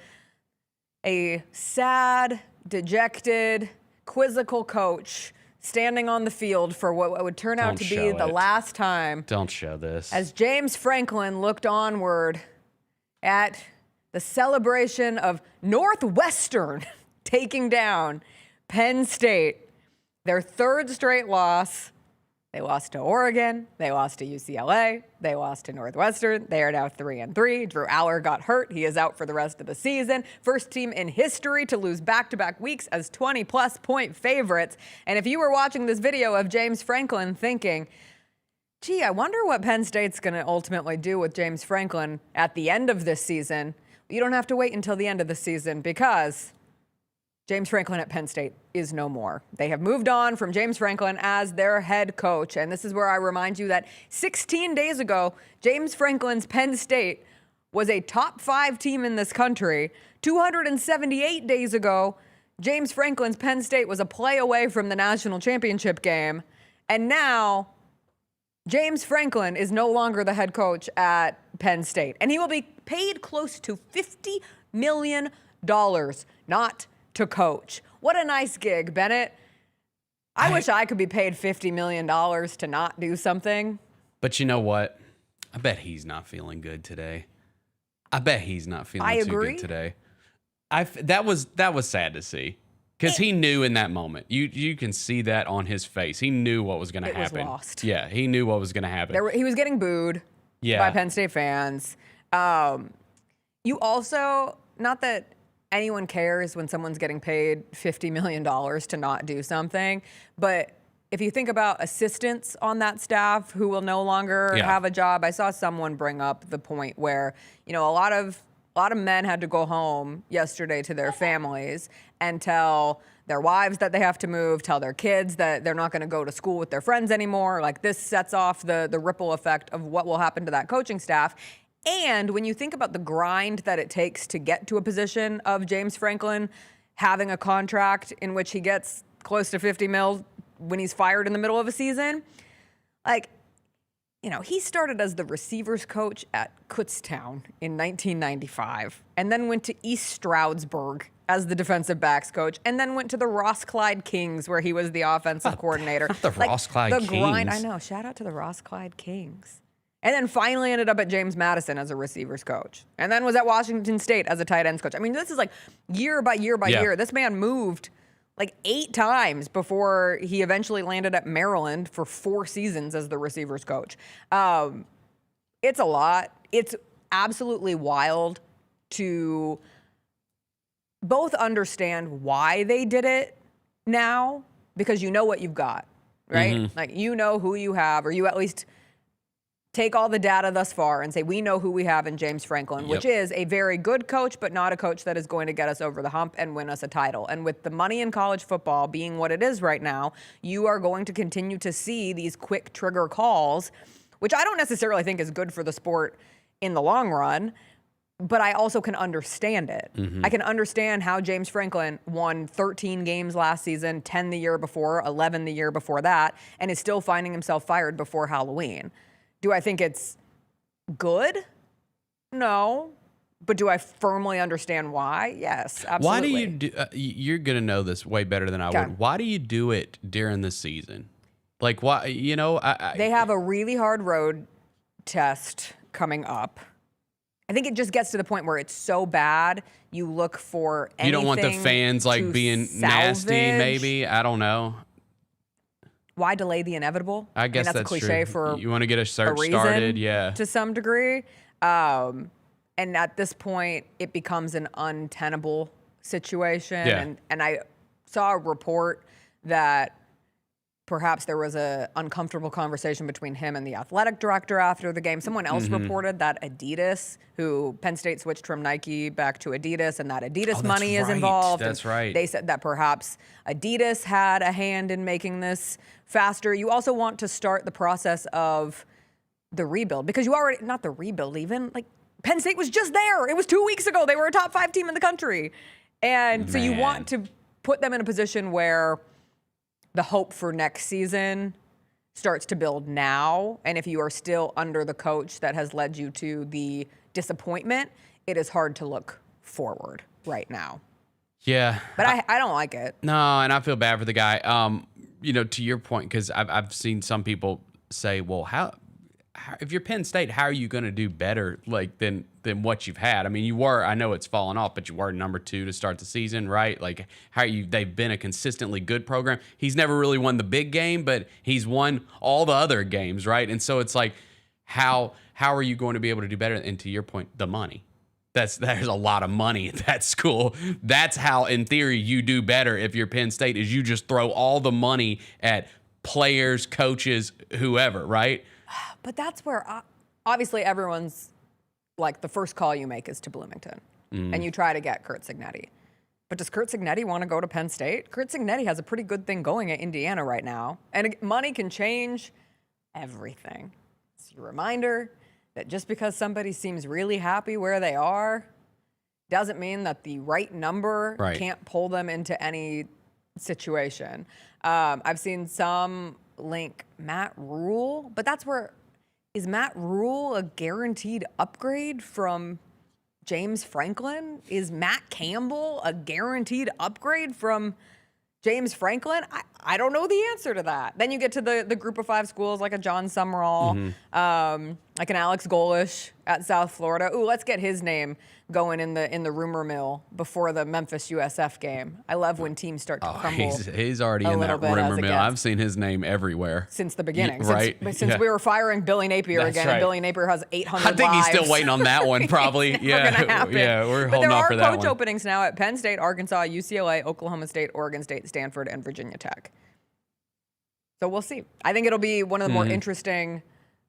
a sad, dejected, quizzical coach standing on the field for what would turn out to be the last time. Don't show this. As James Franklin looked onward at the celebration of Northwestern taking down Penn State, their third straight loss. They lost to Oregon. They lost to UCLA. They lost to Northwestern. They are now 3-3. Drew Aller got hurt. He is out for the rest of the season. First team in history to lose back-to-back weeks as 20-plus point favorites. And if you were watching this video of James Franklin thinking, gee, I wonder what Penn State's going to ultimately do with James Franklin at the end of this season, you don't have to wait until the end of the season, because James Franklin at Penn State is no more. They have moved on from James Franklin as their head coach. And this is where I remind you that 16 days ago, James Franklin's Penn State was a top 5 team in this country. 278 days ago, James Franklin's Penn State was a play away from the national championship game. And now James Franklin is no longer the head coach at Penn State. And he will be paid close to $50 million, not to coach. What a nice gig, Bennett. I wish I could be paid $50 million to not do something. But you know what? I bet he's not feeling good today. I bet he's not feeling too good today. That was sad to see, because he knew in that moment. You can see that on his face. He knew what was going to happen. Was lost. Yeah, he knew what was going to happen. He was getting booed by Penn State fans. You also, not that anyone cares when someone's getting paid $50 million to not do something, but if you think about assistants on that staff who will no longer have a job, I saw someone bring up the point where, a lot of men had to go home yesterday to their families and tell their wives that they have to move, tell their kids that they're not going to go to school with their friends anymore. Like, this sets off the ripple effect of what will happen to that coaching staff. And when you think about the grind that it takes to get to a position of James Franklin having a contract in which he gets close to $50 million when he's fired in the middle of a season, he started as the receivers coach at Kutztown in 1995, and then went to East Stroudsburg as the defensive backs coach, and then went to the Ross Clyde Kings, where he was the offensive coordinator. Not the Ross Clyde Kings. Grind, I know. Shout out to the Ross Clyde Kings. And then finally ended up at James Madison as a receivers coach. And then was at Washington State as a tight ends coach. I mean, this is like year by year by year. This man moved like 8 times before he eventually landed at Maryland for 4 seasons as the receivers coach. It's a lot. It's absolutely wild to both understand why they did it now, because you know what you've got, right? Mm-hmm. Like, you know who you have, or you at least take all the data thus far and say, we know who we have in James Franklin, which is a very good coach, but not a coach that is going to get us over the hump and win us a title. And with the money in college football being what it is right now, you are going to continue to see these quick trigger calls, which I don't necessarily think is good for the sport in the long run, but I also can understand it. Mm-hmm. I can understand how James Franklin won 13 games last season, 10 the year before, 11 the year before that, and is still finding himself fired before Halloween. Do I think it's good? No. But do I firmly understand why? Yes, absolutely. Why do you do? You're gonna know this way better than I would. Why do you do it during the season? Like, why? They have a really hard road test coming up. I think it just gets to the point where it's so bad you look for anything. You don't want the fans like being nasty. Maybe I don't know. Why delay the inevitable? I guess that's a cliche true. for You want to get a search reason, started, yeah, to some degree. And at this point, it becomes an untenable situation. Yeah. And I saw a report that perhaps there was an uncomfortable conversation between him and the athletic director after the game. Someone else reported that Adidas, who Penn State switched from Nike back to Adidas, and that Adidas money is involved. That's right. They said that perhaps Adidas had a hand in making this faster. You also want to start the process of the rebuild because you already, not the rebuild even, like Penn State was just there. It was 2 weeks ago. They were a top 5 team in the country. And so you want to put them in a position where the hope for next season starts to build now. And if you are still under the coach that has led you to the disappointment, it is hard to look forward right now. Yeah. But I don't like it. No, and I feel bad for the guy. To your point, because I've seen some people say, well, how if you're Penn State, how are you going to do better than what you've had? I mean, you were, I know it's fallen off, but you were number 2 to start the season, right? Like they've been a consistently good program. He's never really won the big game, but he's won all the other games, right? And so it's like, how are you going to be able to do better? And to your point, the money. There's a lot of money at that school. That's how, in theory, you do better if you're Penn State, is you just throw all the money at players, coaches, whoever, right? But that's where, obviously, everyone's, like, the first call you make is to Bloomington. And you try to get Curt Cignetti. But does Curt Cignetti want to go to Penn State? Curt Cignetti has a pretty good thing going at Indiana right now. And money can change everything. It's a reminder that just because somebody seems really happy where they are doesn't mean that the right number can't pull them into any situation. I've seen some link Matt Rule, but that's where, is Matt Rule a guaranteed upgrade from James Franklin? Is Matt Campbell a guaranteed upgrade from James Franklin? I don't know the answer to that. Then you get to the group of 5 schools like a John Summerall, like an Alex Golish at South Florida. Ooh, let's get his name going in the rumor mill before the Memphis USF game. I love when teams start to crumble. He's already in that rumor mill. I've seen his name everywhere since the beginning. Right? Since we were firing Billy Napier again, and Billy Napier has 800 I think lives. he's still waiting on that one, probably. We're holding off for that one. There are coach openings now at Penn State, Arkansas, UCLA, Oklahoma State, Oregon State, Stanford, and Virginia Tech. So we'll see. I think it'll be one of the more interesting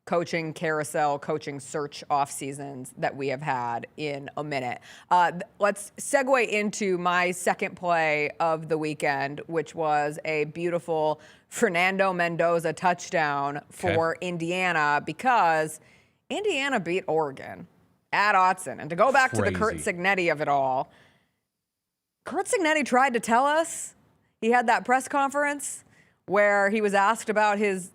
coaching carousel, coaching search off seasons that we have had in a minute. Let's segue into my second play of the weekend, which was a beautiful Fernando Mendoza touchdown for Indiana, because Indiana beat Oregon at Autzen. And to go back to the Curt Cignetti of it all, Curt Cignetti tried to tell us, he had that press conference where he was asked about his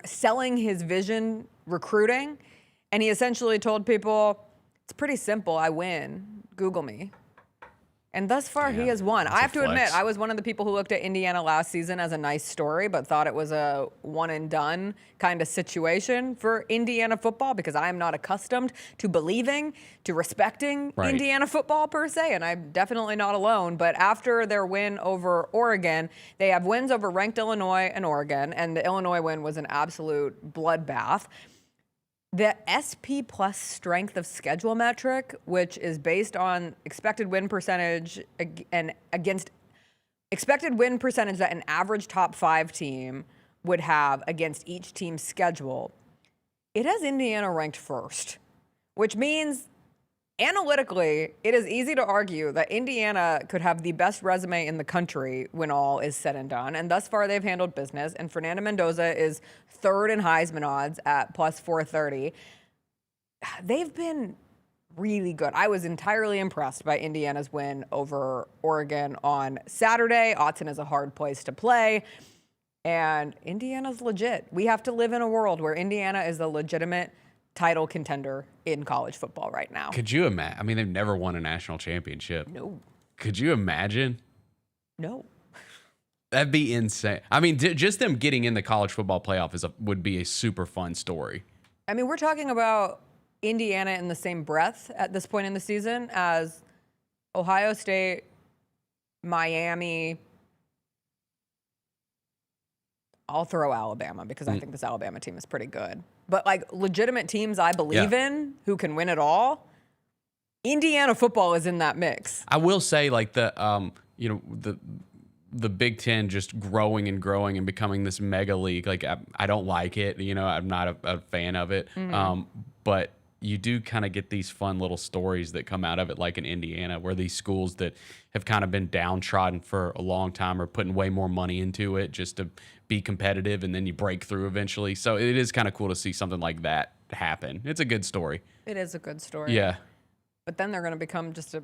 selling his vision recruiting, and he essentially told people, it's pretty simple, I win, Google me. And thus far, he has won. I have to admit, I was one of the people who looked at Indiana last season as a nice story, but thought it was a one and done kind of situation for Indiana football, because I am not accustomed to believing, to respecting Indiana football per se, and I'm definitely not alone. But after their win over Oregon, they have wins over ranked Illinois and Oregon, and the Illinois win was an absolute bloodbath. The SP plus strength of schedule metric, which is based on expected win percentage and against expected win percentage that an average top 5 team would have against each team's schedule, it has Indiana ranked first, which means analytically, it is easy to argue that Indiana could have the best resume in the country when all is said and done. And thus far, they've handled business. And Fernando Mendoza is 3rd in Heisman odds at plus 430. They've been really good. I was entirely impressed by Indiana's win over Oregon on Saturday. Autzen is a hard place to play. And Indiana's legit. We have to live in a world where Indiana is a legitimate title contender in college football right now. Could you imagine? I mean, they've never won a national championship. No. Could you imagine? No. That'd be insane. I mean, just them getting in the college football playoff would be a super fun story. I mean, we're talking about Indiana in the same breath at this point in the season as Ohio State, Miami. I'll throw Alabama because I think this Alabama team is pretty good. But like legitimate teams I believe in who can win it all, Indiana football is in that mix. I will say, like the Big Ten just growing and growing and becoming this mega league. Like I don't like it. I'm not a fan of it. But you do kind of get these fun little stories that come out of it, like in Indiana, where these schools that have kind of been downtrodden for a long time are putting way more money into it just to be competitive, and then you break through eventually. So it is kind of cool to see something like that happen. It's a good story. It is a good story. Yeah. But then they're going to become just a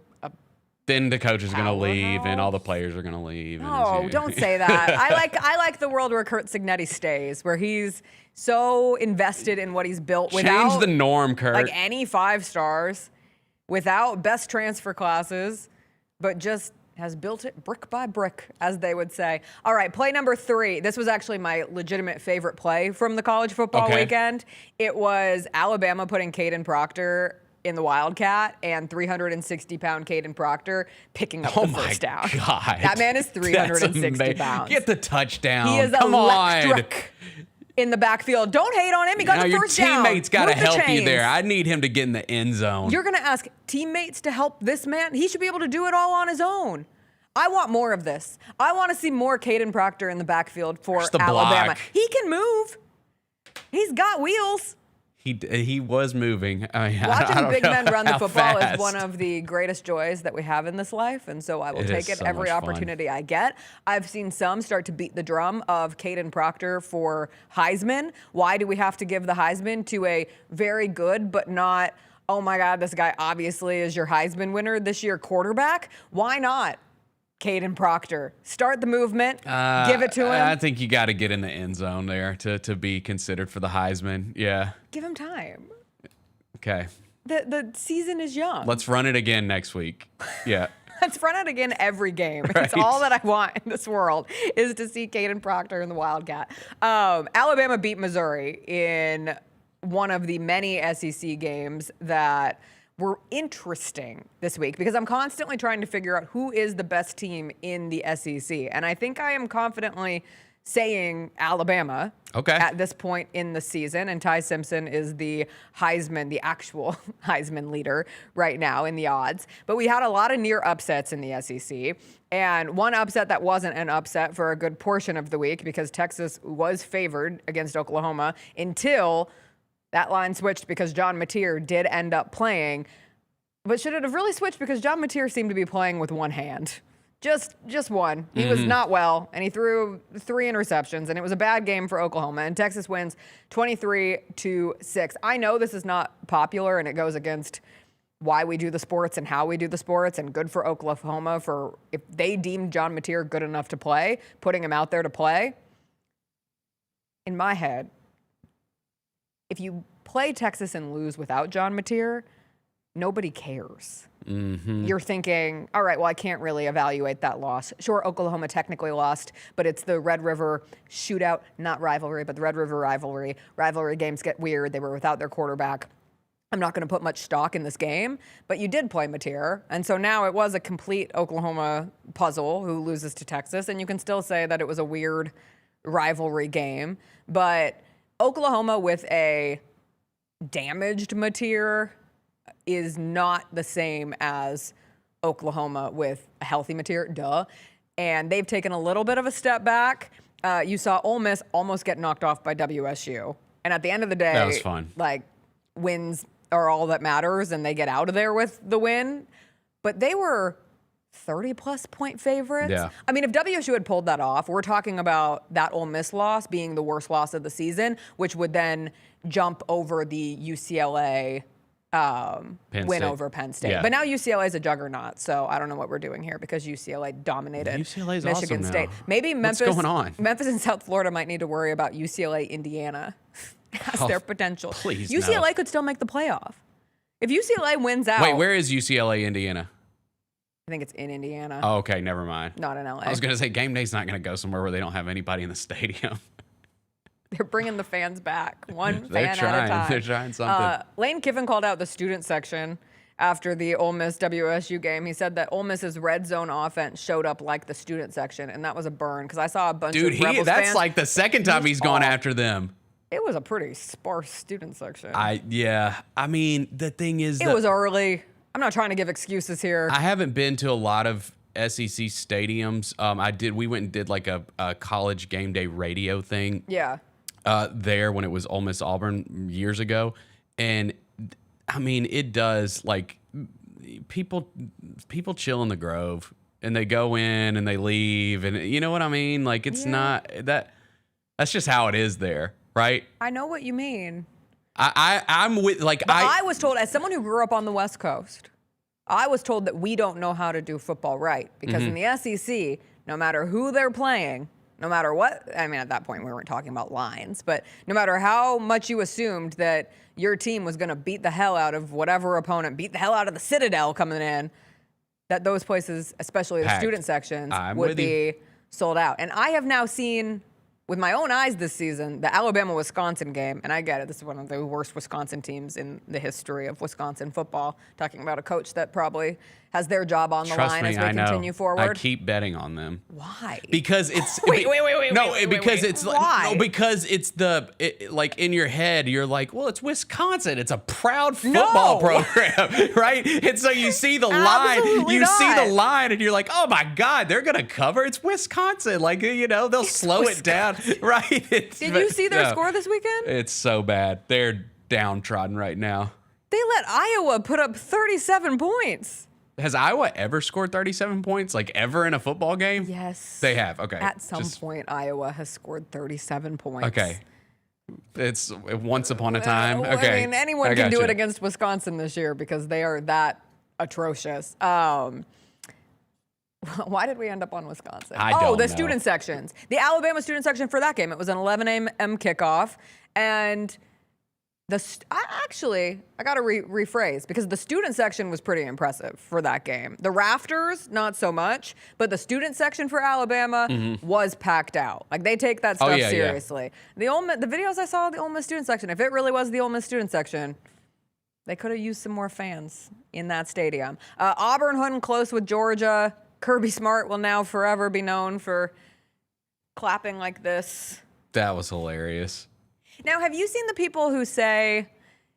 then the coach is going to leave, and all the players are going to leave. No, don't say that. I like the world where Kurt Cignetti stays, where he's so invested in what he's built without change the norm, Kurt. Like any 5 stars, without best transfer classes, but just has built it brick by brick, as they would say. All right, play number 3. This was actually my legitimate favorite play from the college football weekend. It was Alabama putting Caden Proctor in the Wildcat and 360-pound Caden Proctor picking up the first down. God. That man is 360 pounds. Get the touchdown. He is Come electric in the backfield. Don't hate on him. He got the first down. Your teammates got to Move the help you chains. there. I need him to get in the end zone. You're going to ask teammates to help this man? He should be able to do it all on his own. I want more of this. I want to see more Caden Proctor in the backfield for Alabama. Block. He can move. He's got wheels. He was moving. Watching big men run the football fast. is one of the greatest joys that we have in this life, and so I will take it so every much fun. opportunity I get. I've seen some start to beat the drum of Caden Proctor for Heisman. Why do we have to give the Heisman to a very good but not, oh my God, this guy obviously is your Heisman winner this year quarterback? Why not? Caden Proctor. Start the movement. Give it to him. I think you got to get in the end zone there to be considered for the Heisman. Yeah. Give him time. Okay. The season is young. Let's run it again next week. Yeah. Let's run it again every game. Right. It's all that I want in this world is to see Caden Proctor in the Wildcat. Alabama beat Missouri in one of the many SEC games that were interesting this week because I'm constantly trying to figure out who is the best team in the SEC. And I think I am confidently saying Alabama at this point in the season. And Ty Simpson is the Heisman, the actual Heisman leader right now in the odds. But we had a lot of near upsets in the SEC. And one upset that wasn't an upset for a good portion of the week because Texas was favored against Oklahoma until that line switched because John Mateer did end up playing. But should it have really switched because John Mateer seemed to be playing with one hand? Just one. He was not well, and he threw 3 interceptions, and it was a bad game for Oklahoma. And Texas wins 23-6. I know this is not popular, and it goes against why we do the sports and how we do the sports, and good for Oklahoma for if they deemed John Mateer good enough to play, putting him out there to play. In my head, if you play Texas and lose without John Mateer, nobody cares. You're thinking, all right, well, I can't really evaluate that loss. Sure, Oklahoma technically lost, but it's the Red River shootout, not rivalry, but the Red River rivalry. Rivalry games get weird. They were without their quarterback. I'm not going to put much stock in this game, but you did play Mateer. And so now it was a complete Oklahoma puzzle who loses to Texas. And you can still say that it was a weird rivalry game. But Oklahoma with a damaged Mateer is not the same as Oklahoma with a healthy Mateer, duh. And they've taken a little bit of a step back. You saw Ole Miss almost get knocked off by WSU. And at the end of the day, that was fun. Like, wins are all that matters, and they get out of there with the win. But they were 30-plus point favorites. Yeah. I mean, if WSU had pulled that off, we're talking about that Ole Miss loss being the worst loss of the season, which would then jump over the UCLA win over Penn State. Yeah. But now UCLA is a juggernaut, so I don't know what we're doing here because UCLA dominated UCLA's Michigan awesome State. now. Maybe Memphis, What's going on? Memphis and South Florida might need to worry about UCLA, Indiana has their potential. Please, UCLA could still make the playoff. If UCLA wins out. Wait, where is UCLA, Indiana? I think it's in Indiana. Oh, okay, never mind. Not in LA. I was going to say game day's not going to go somewhere where they don't have anybody in the stadium. They're bringing the fans back, one They're fan trying. at a time. They're trying something. Lane Kiffin called out the student section after the Ole Miss WSU game. He said that Ole Miss's red zone offense showed up like the student section, and that was a burn because I saw a bunch of Rebels that's fans. like the second time he's gone after them. It was a pretty sparse student section. I mean, the thing is it was early. I'm not trying to give excuses here. I haven't been to a lot of SEC stadiums. We went and did like a college game day radio thing. Yeah. There when it was Ole Miss Auburn years ago, and I mean it does like people chill in the Grove and they go in and they leave and you know what I mean, like it's not that's just how it is there, right? I know what you mean. I'm with like but I was told, as someone who grew up on the West Coast, I was told that we don't know how to do football right because in the SEC, no matter who they're playing, no matter what, I mean, at that point we weren't talking about lines, but no matter how much you assumed that your team was going to beat the hell out of whatever opponent, beat the hell out of the Citadel coming in, that those places, especially the student sections, would be sold out. And I have now seen with my own eyes this season the Alabama-Wisconsin game, and I get it, this is one of the worst Wisconsin teams in the history of Wisconsin football, talking about a coach that probably has their job on the line as we continue forward. I keep betting on them. Why? Because it's wait. Because it's why? like, no, because it's like in your head you're like, well, it's Wisconsin. It's a proud football program, right? And so you see the line, see the line, and you're like, oh my God, they're gonna cover. It's Wisconsin. Like they'll slow it down, right? Did you see their score this weekend? It's so bad. They're downtrodden right now. They let Iowa put up 37 points. Has Iowa ever scored 37 points, like ever in a football game? Yes. They have, okay. At some point, Iowa has scored 37 points. Okay. It's once upon a time. Okay. I mean, anyone can do it against Wisconsin this year because they are that atrocious. Why did we end up on Wisconsin? I don't know. The student sections. The Alabama student section for that game. It was an 11 a.m. kickoff. And I got to rephrase because the student section was pretty impressive for that game. The rafters, not so much, but the student section for Alabama was packed out. Like they take that stuff seriously. Yeah. The videos I saw of the Ole Miss student section, if it really was the Ole Miss student section, they could have used some more fans in that stadium. Auburn hung close with Georgia. Kirby Smart will now forever be known for clapping like this. That was hilarious. Now, have you seen the people who say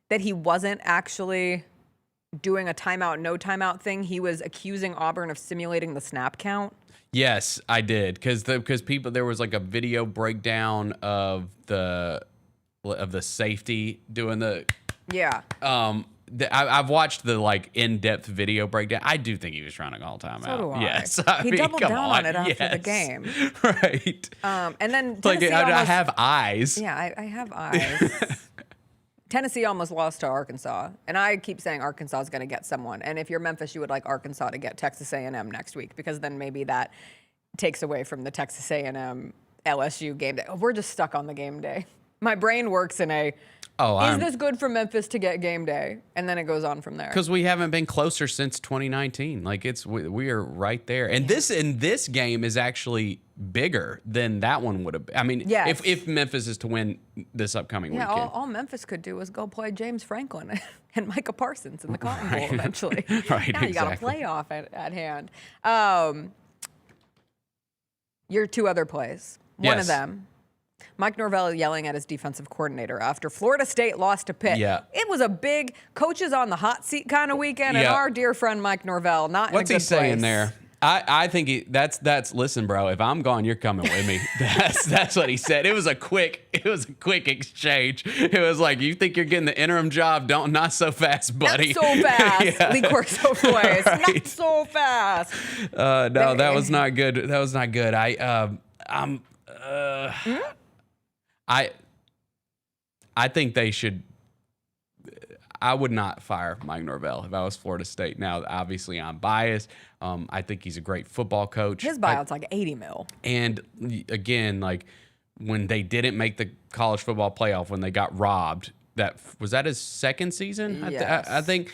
that he wasn't actually doing a timeout, no timeout thing? He was accusing Auburn of simulating the snap count? Yes, I did. Because there was like a video breakdown of the safety doing the. Yeah. I've watched the like in-depth video breakdown. I do think he was trying to call timeout. So do I. Yes, he doubled down on it after the game. Right. And then like Tennessee I have eyes. Yeah, I have eyes. Tennessee almost lost to Arkansas, and I keep saying Arkansas is going to get someone. And if you're Memphis, you would like Arkansas to get Texas A&M next week because then maybe that takes away from the Texas A&M LSU game day. We're just stuck on the game day. My brain works in a. Is this good for Memphis to get game day? And then it goes on from there. Because we haven't been closer since 2019. Like we are right there. And this game is actually bigger than that one would have been. I mean, if Memphis is to win this upcoming weekend. All Memphis could do is go play James Franklin and Micah Parsons in the Cotton Bowl eventually. Right, now you got a playoff at hand. Your two other plays. One of them. Mike Norvell yelling at his defensive coordinator after Florida State lost to Pitt. Yeah. It was a big coaches on the hot seat kind of weekend, and our dear friend Mike Norvell not in a good place. What's he saying there? I think that's listen, bro. If I'm gone, you're coming with me. That's what he said. It was a quick exchange. It was like, you think you're getting the interim job? Not so fast, buddy. Not so fast. Lee Corso voice. Right. Not so fast. No, that was not good. That was not good. I think they should. I would not fire Mike Norvell if I was Florida State. Now, obviously, I'm biased. I think he's a great football coach. His buyout's like $80 million. And again, like when they didn't make the college football playoff, when they got robbed. Was that his second season? Yes. I think.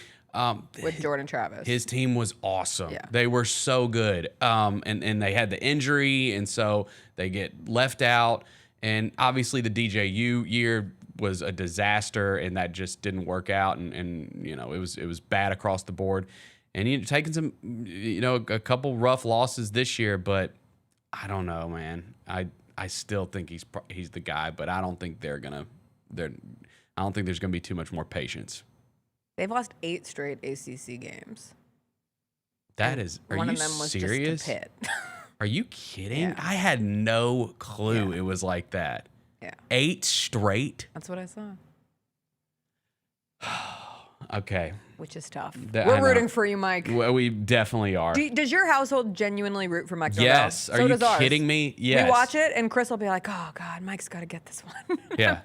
With Jordan Travis. His team was awesome. Yeah. They were so good. And they had the injury, and so they get left out. And obviously the DJU year was a disaster, and that just didn't work out. And you know, it was bad across the board. And he's taken some, a couple rough losses this year, but I don't know, man. I still think he's the guy, but I don't think I don't think there's going to be too much more patience. They've lost 8 straight ACC games. That is, are one you of them was serious? just to Pitt. Are you kidding? Yeah. I had no clue it was like that. Yeah. 8 straight? That's what I saw. Okay. Which is tough. I We're know. rooting for you, Mike. Well, we definitely are. Does your household genuinely root for Mike Norvell? Yes. Are So you does ours. kidding me? Yes. We watch it, and Chris will be like, oh, God, Mike's got to get this one. Yeah.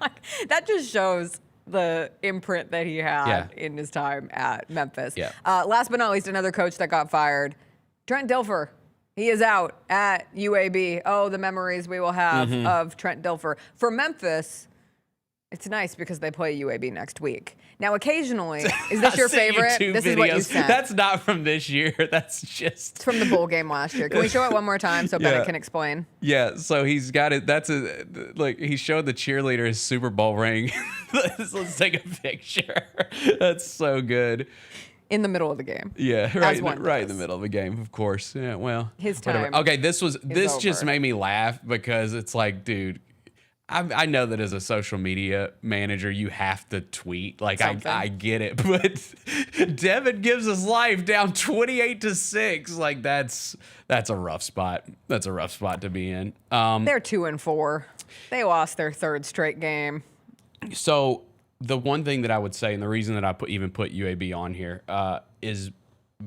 That just shows the imprint that he had Yeah. in his time at Memphis. Yeah. Last but not least, another coach that got fired, Trent Dilfer. He is out at UAB. Oh, the memories we will have of Trent Dilfer. For Memphis, it's nice because they play UAB next week. Now, occasionally, is this your sent you favorite? 2 This videos. is what you sent. That's not from this year. That's just It's from the bowl game last year. Can we show it one more time so Bennett can explain? Yeah, so he's got it. He showed the cheerleader his Super Bowl ring. Let's take a picture. That's so good. In the middle of the game. Yeah, As right, one right in does. the middle of a game, of course. Yeah, well, His whatever. time Okay, this just over. made me laugh because it's like, dude, I know that as a social media manager, you have to tweet. Like, I get it, but Devin gives his life down 28-6. Like, that's a rough spot. That's a rough spot to be in. They're 2-4. They lost their 3rd straight game. So the one thing that I would say, and the reason that I put UAB on here is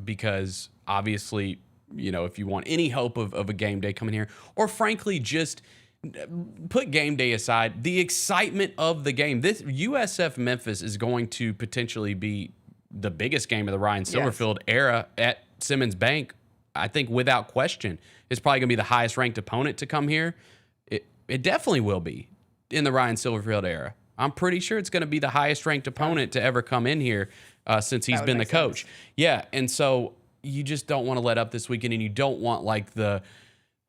because obviously, if you want any hope of a game day coming here, or frankly, just put game day aside, the excitement of the game. This USF Memphis is going to potentially be the biggest game of the Ryan Silverfield era at Simmons Bank. I think without question, it's probably going to be the highest ranked opponent to come here. It definitely will be in the Ryan Silverfield era. I'm pretty sure it's going to be the highest ranked opponent to ever come in here since he's been the coach. Yeah, and so you just don't want to let up this weekend, and you don't want like the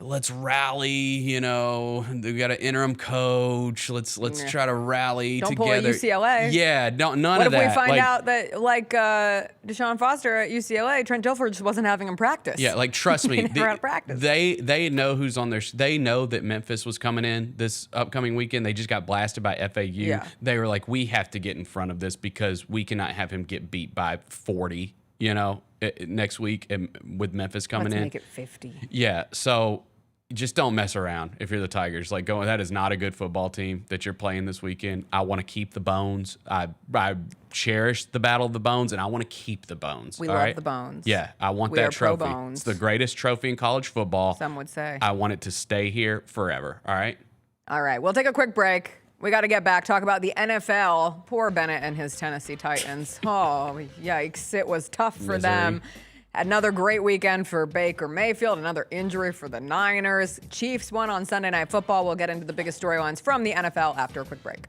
let's rally, we got an interim coach. Let's try to rally Don't together. pull a UCLA. Yeah, none of that. What if we find out that, like Deshaun Foster at UCLA, Trent Dilfer just wasn't having him practice? Yeah, like trust me, He never had practice. they know who's on their. They know that Memphis was coming in this upcoming weekend. They just got blasted by FAU. Yeah. They were like, we have to get in front of this because we cannot have him get beat by 40. Next week with Memphis coming Let's in. make it 50. Yeah, so just don't mess around if you're the Tigers. Like, that is not a good football team that you're playing this weekend. I want to keep the bones. I cherish the Battle of the Bones, and I want to keep the bones. We all love right? the bones. Yeah, I want We that are pro trophy. bones. It's the greatest trophy in college football. Some would say. I want it to stay here forever. All right? All right, we'll take a quick break. We got to get back, talk about the NFL. Poor Bennett and his Tennessee Titans. Oh, yikes. It was tough for them. Another great weekend for Baker Mayfield. Another injury for the Niners. Chiefs won on Sunday Night Football. We'll get into the biggest storylines from the NFL after a quick break.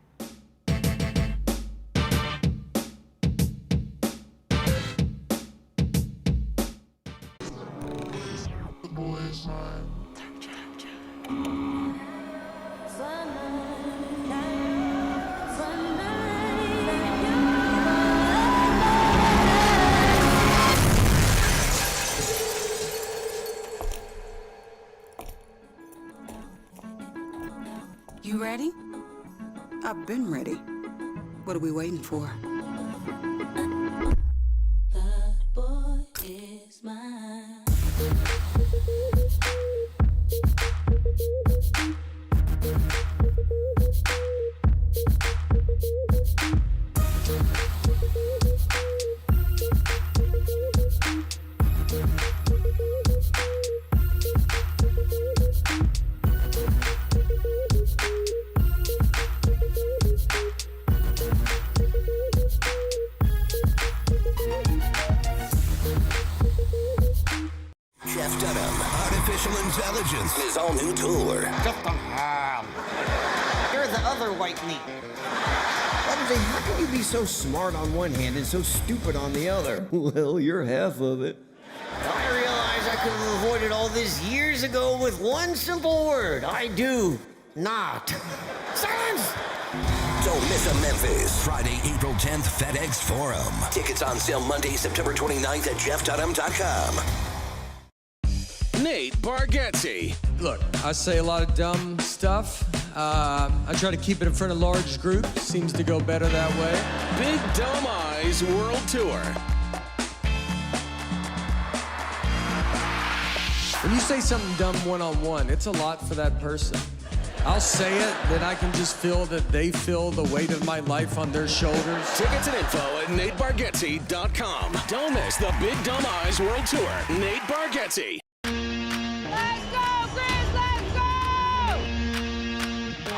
You ready? I've been ready. What are we waiting for? That boy is mine. Jeff Dunham, Artificial Intelligence, his all-new tour. other white meat. MJ, how can you be so smart on one hand and so stupid on the other? Well, you're half of it. I realize I could have avoided all this years ago with one simple word. I do not. Silence! Don't miss a Memphis. Friday, April 10th, FedEx Forum. Tickets on sale Monday, September 29th at jefftudham.com. Nate Bargatze. Look, I say a lot of dumb stuff. I try to keep it in front of large groups. Seems to go better that way. Big Dumb Eyes World Tour. When you say something dumb one-on-one, it's a lot for that person. I'll say it, then I can just feel that they feel the weight of my life on their shoulders. Tickets and info at NateBargatze.com. Don't miss the Big Dumb Eyes World Tour. Nate Bargatze. Let's go, Grizz, let's go!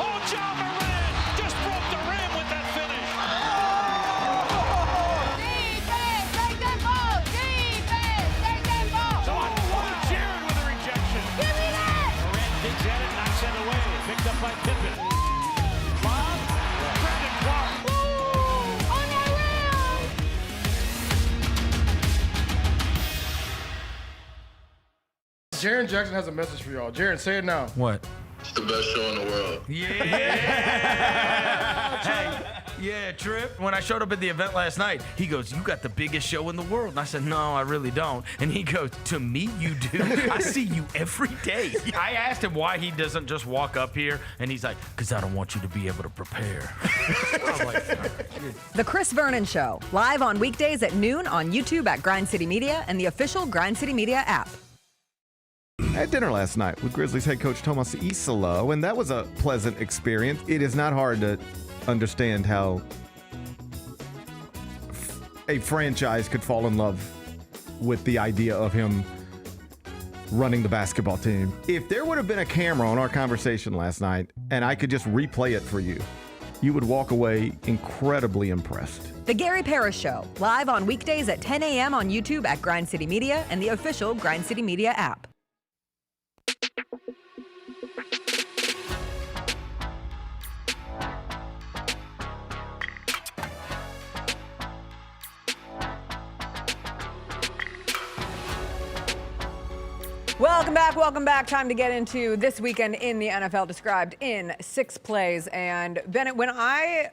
Oh, John Moran just broke the rim with that finish. Defense, take them ball! Defense, take them ball! Jared with a rejection. Give me that! Moran digs at it, knocks it away. Picked up by Pippen. Lob, Brandon Clark. On that rim! Jaren Jackson has a message for y'all. Jaren, say it now. What? It's the best show in the world. Yeah, Trip. When I showed up at the event last night, he goes, "You got the biggest show in the world." And I said, "No, I really don't." And he goes, "To me, you do. I see you every day." I asked him why he doesn't just walk up here, and he's like, "Because I don't want you to be able to prepare." I was like, The Chris Vernon Show, live on weekdays at noon on YouTube at Grind City Media and the official Grind City Media app. I had dinner last night with Grizzlies head coach Tomas Isalo, and that was a pleasant experience. It is not hard to understand how a franchise could fall in love with the idea of him running the basketball team. If there would have been a camera on our conversation last night and I could just replay it for you, you would walk away incredibly impressed. The Gary Parrish Show, live on weekdays at 10 a.m. on YouTube at Grind City Media and the official Grind City Media app. Welcome back. Time to get into this weekend in the NFL, described in 6 plays. And Bennett, when I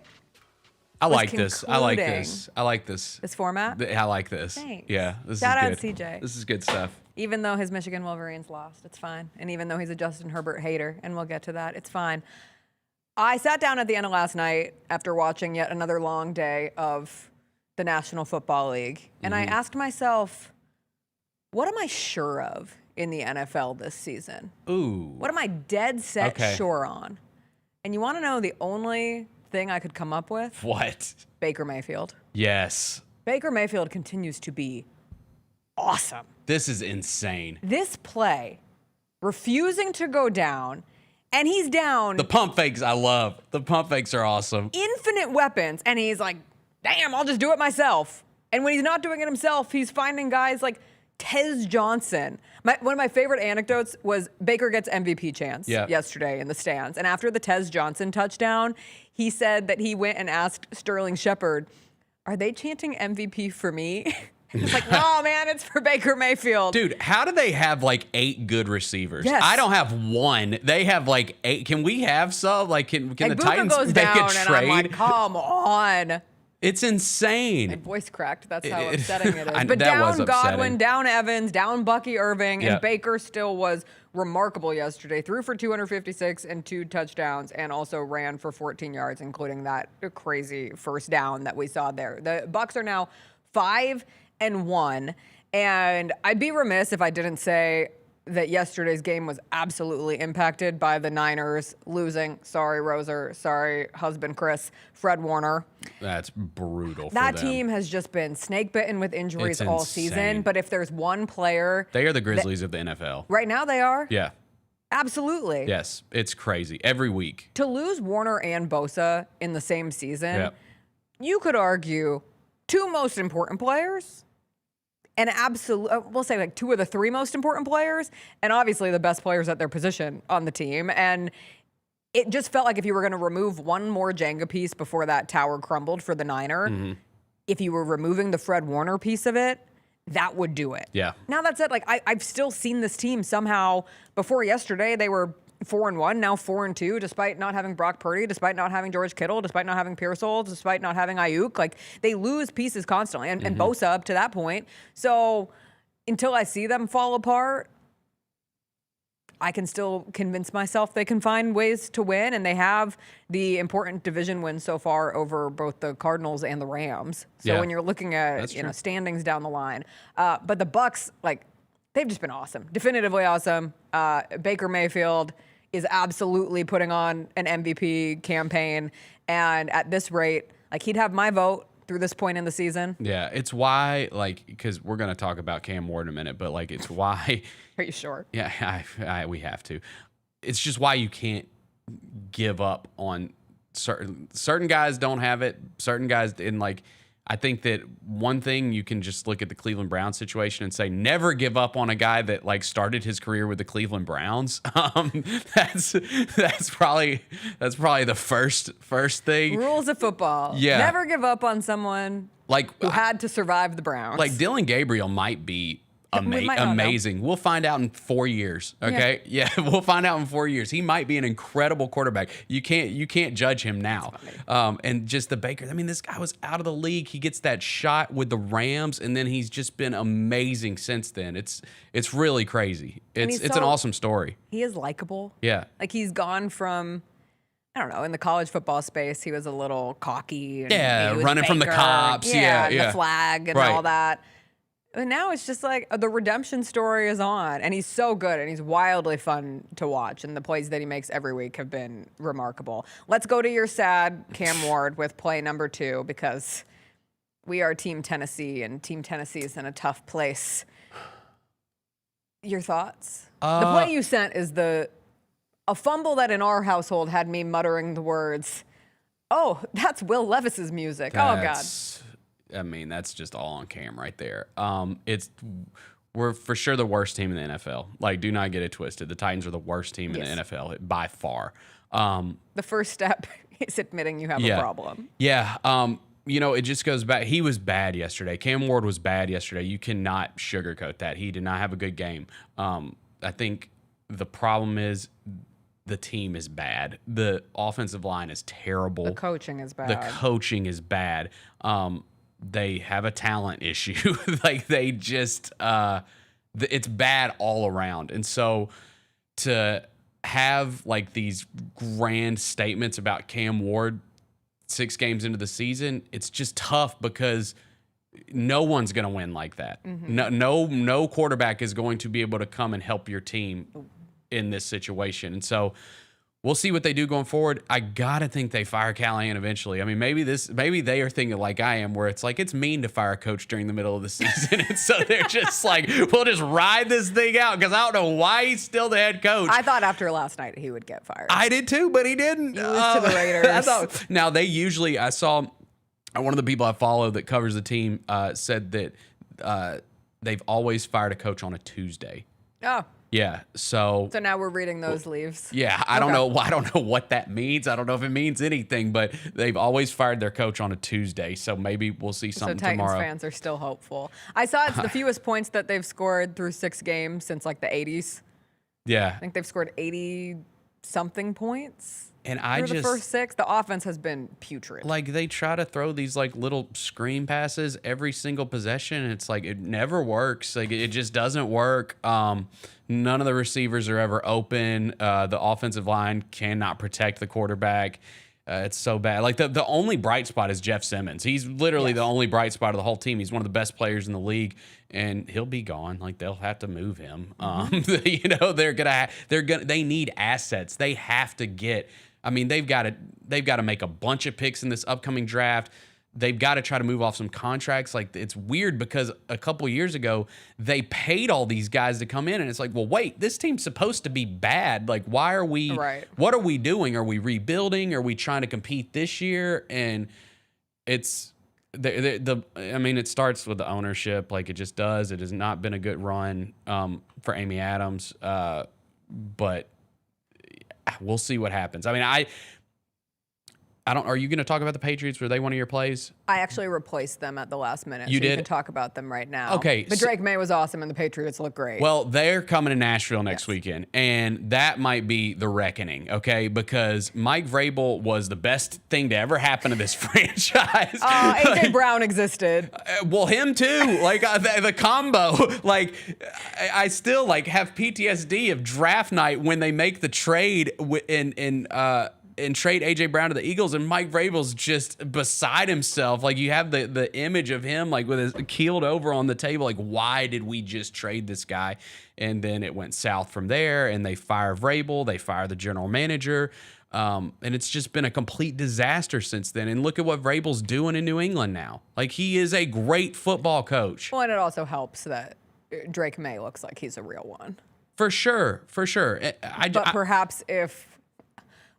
like this. I like this. I like this. This format? I like this. Thanks. Yeah, this Shout out is good. CJ. This is good stuff. Even though his Michigan Wolverines lost, it's fine. And even though he's a Justin Herbert hater, and we'll get to that, it's fine. I sat down at the end of last night after watching yet another long day of the National Football League, and I asked myself, what am I sure of in the NFL this season? Ooh. What am I dead set sure on? And you want to know the only thing I could come up with? What? Baker Mayfield. Yes. Baker Mayfield continues to be awesome. This is insane. This play, refusing to go down, and he's down. The pump fakes I love. The pump fakes are awesome. Infinite weapons, and he's like, damn, I'll just do it myself. And when he's not doing it himself, he's finding guys like Tez Johnson. One of my favorite anecdotes was Baker gets MVP chance yesterday in the stands. And after the Tez Johnson touchdown, he said that he went and asked Sterling Shepard, are they chanting MVP for me? It's like, no, man, it's for Baker Mayfield. Dude, how do they have like 8 good receivers? Yes. I don't have one. They have like 8. Can we have some? Like, can the Buka Titans goes make down, a and trade? I'm like, come on. It's insane. My voice cracked. That's how upsetting it is. I- But that down was upsetting. Godwin, down Evans, down Bucky Irving, and Yep. Baker still was remarkable yesterday. Threw for 256 and 2 touchdowns, and also ran for 14 yards, including that crazy first down that we saw there. The Bucs are now 5-1, and I'd be remiss if I didn't say that yesterday's game was absolutely impacted by the Niners losing. Sorry, Roser. Sorry, husband Chris. Fred Warner. That's brutal for That them. team has just been snake bitten with injuries It's all insane. season. But if there's one player, They are the Grizzlies of the NFL. right now they are. Yeah. Absolutely. Yes. It's crazy. Every week. To lose Warner and Bosa in the same season, Yep. you could argue 2 most important players, and we'll say like 2 of the 3 most important players, and obviously the best players at their position on the team. And it just felt like if you were going to remove one more Jenga piece before that tower crumbled for the Niner, if you were removing the Fred Warner piece of it, that would do it. Yeah. Now that said, like I've still seen this team somehow. Before yesterday, they were 4-1, now 4-2, despite not having Brock Purdy, despite not having George Kittle, despite not having Pearsall, despite not having Ayuk. Like, they lose pieces constantly, and Bosa up to that point. So until I see them fall apart, I can still convince myself they can find ways to win, and they have the important division wins so far over both the Cardinals and the Rams. So when you're looking at standings down the line, but the Bucks, like, they've just been awesome, definitively awesome. Baker Mayfield is absolutely putting on an MVP campaign, and at this rate, like, he'd have my vote through this point in the season. Yeah, it's why, like, because we're going to talk about Cam Ward in a minute, but, like, it's why. Are you sure? Yeah, we have to. It's just why you can't give up on certain guys don't have it. Certain guys, and, like, I think that one thing you can just look at the Cleveland Browns situation and say, never give up on a guy that, like, started his career with the Cleveland Browns. That's probably the first thing. Rules of football. Yeah. Never give up on someone who had to survive the Browns. Like, Dylan Gabriel might be We might not amazing. We'll find out in 4 years. Okay, yeah, we'll find out in 4 years. He might be an incredible quarterback. You can't judge him now. And just the Baker. I mean, this guy was out of the league. He gets that shot with the Rams, and then he's just been amazing since then. It's really crazy. It's an awesome story. He is likable. Yeah, like, he's gone from, I don't know, in the college football space, he was a little cocky. And yeah, he was running from the Baker. cops. Yeah, the flag and all that. And now it's just like the redemption story is on, and he's so good, and he's wildly fun to watch, and the plays that he makes every week have been remarkable. Let's go to your sad Cam Ward with play number 2, because we are Team Tennessee, and Team Tennessee is in a tough place. Your thoughts? The play you sent is a fumble that in our household had me muttering the words, "Oh, that's Will Levis's music." Oh, God. I mean, that's just all on Cam right there. We're for sure the worst team in the NFL. Like, do not get it twisted. The Titans are the worst team in the NFL by far. The first step is admitting you have a problem. Yeah. It just goes back. He was bad yesterday. Cam Ward was bad yesterday. You cannot sugarcoat that. He did not have a good game. I think the problem is the team is bad. The offensive line is terrible. The coaching is bad. They have a talent issue. Like, they just, it's bad all around. And so to have, like, these grand statements about Cam Ward 6 games into the season, it's just tough because no one's going to win like that. No quarterback is going to be able to come and help your team in this situation. And so we'll see what they do going forward. I gotta think they fire Callahan eventually. I mean, maybe they are thinking like I am, where it's like it's mean to fire a coach during the middle of the season, and so they're just like, we'll just ride this thing out, because I don't know why he's still the head coach. I thought after last night he would get fired. I did too, but he didn't. He was to the Raiders. Now I saw one of the people I follow that covers the team said that they've always fired a coach on a Tuesday. Oh. Yeah, so now we're reading those leaves. Yeah, I don't know. I don't know what that means. I don't know if it means anything, but they've always fired their coach on a Tuesday, so maybe we'll see something Titans tomorrow. Fans are still hopeful. I saw it's the fewest points that they've scored through 6 games since like the 80s. Yeah, I think they've scored 80-something points. And the first 6, the offense has been putrid. Like, they try to throw these like little screen passes every single possession, and it's like it never works. Like, it just doesn't work. None of the receivers are ever open. The offensive line cannot protect the quarterback. It's so bad. Like, the only bright spot is Jeff Simmons. He's literally the only bright spot of the whole team. He's one of the best players in the league, and he'll be gone. Like, they'll have to move him. They need assets. They have to get. I mean, they've got to make a bunch of picks in this upcoming draft. They've got to try to move off some contracts. Like, it's weird because a couple years ago, they paid all these guys to come in, and it's like, well, wait, this team's supposed to be bad. Like, why are we, what are we doing? Are we rebuilding? Are we trying to compete this year? And it's, I mean, it starts with the ownership. Like, it just does. It has not been a good run for Amy Adams. But we'll see what happens. I mean, I don't. Are you going to talk about the Patriots? Were they one of your plays? I actually replaced them at the last minute. You so did? You can talk about them right now. Okay, But Drake May was awesome, and the Patriots look great. Well, they're coming to Nashville next weekend, and that might be the reckoning, okay? Because Mike Vrabel was the best thing to ever happen to this franchise. A.J. Brown existed. Well, him too. Like the combo. Like I still like have PTSD of draft night when they make the trade and trade A.J. Brown to the Eagles, and Mike Vrabel's just beside himself. Like, you have the image of him, like, with his keeled over on the table. Like, why did we just trade this guy? And then it went south from there, and they fire Vrabel. They fire the general manager. And it's just been a complete disaster since then. And look at what Vrabel's doing in New England now. Like, he is a great football coach. Well, and it also helps that Drake May looks like he's a real one. For sure. But perhaps if...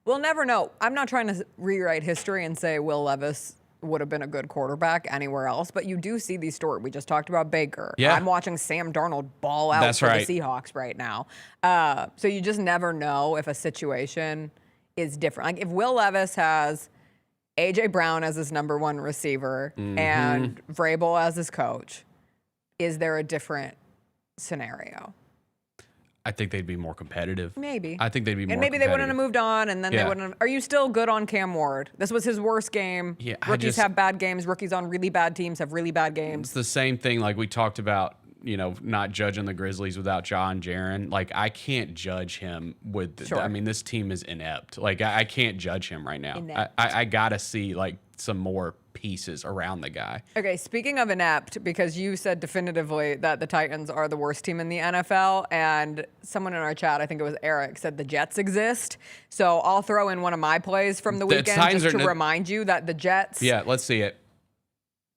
We'll never know. I'm not trying to rewrite history and say Will Levis would have been a good quarterback anywhere else, but you do see these stories. We just talked about Baker. Yeah. I'm watching Sam Darnold ball out That's for right. the Seahawks right now. So you just never know if a situation is different. Like if Will Levis has A.J. Brown as his number one receiver and Vrabel as his coach, is there a different scenario? I think they'd be more competitive. Maybe. I think they'd be more And maybe they wouldn't have competitive. moved on, and then they wouldn't have. Are you still good on Cam Ward? This was his worst game. Yeah, Rookies have bad games. Rookies on really bad teams have really bad games. It's the same thing like we talked about, not judging the Grizzlies without John Jaren. Like, I can't judge him with, Sure. I mean, this team is inept. Like, I can't judge him right now. Inept. I got to see, like, some more pieces around the guy. Okay, speaking of inept, because you said definitively that the Titans are the worst team in the NFL, and someone in our chat, I think it was Eric, said the Jets exist. So I'll throw in one of my plays from the weekend Titans just to are remind you that the Jets... Yeah, let's see it.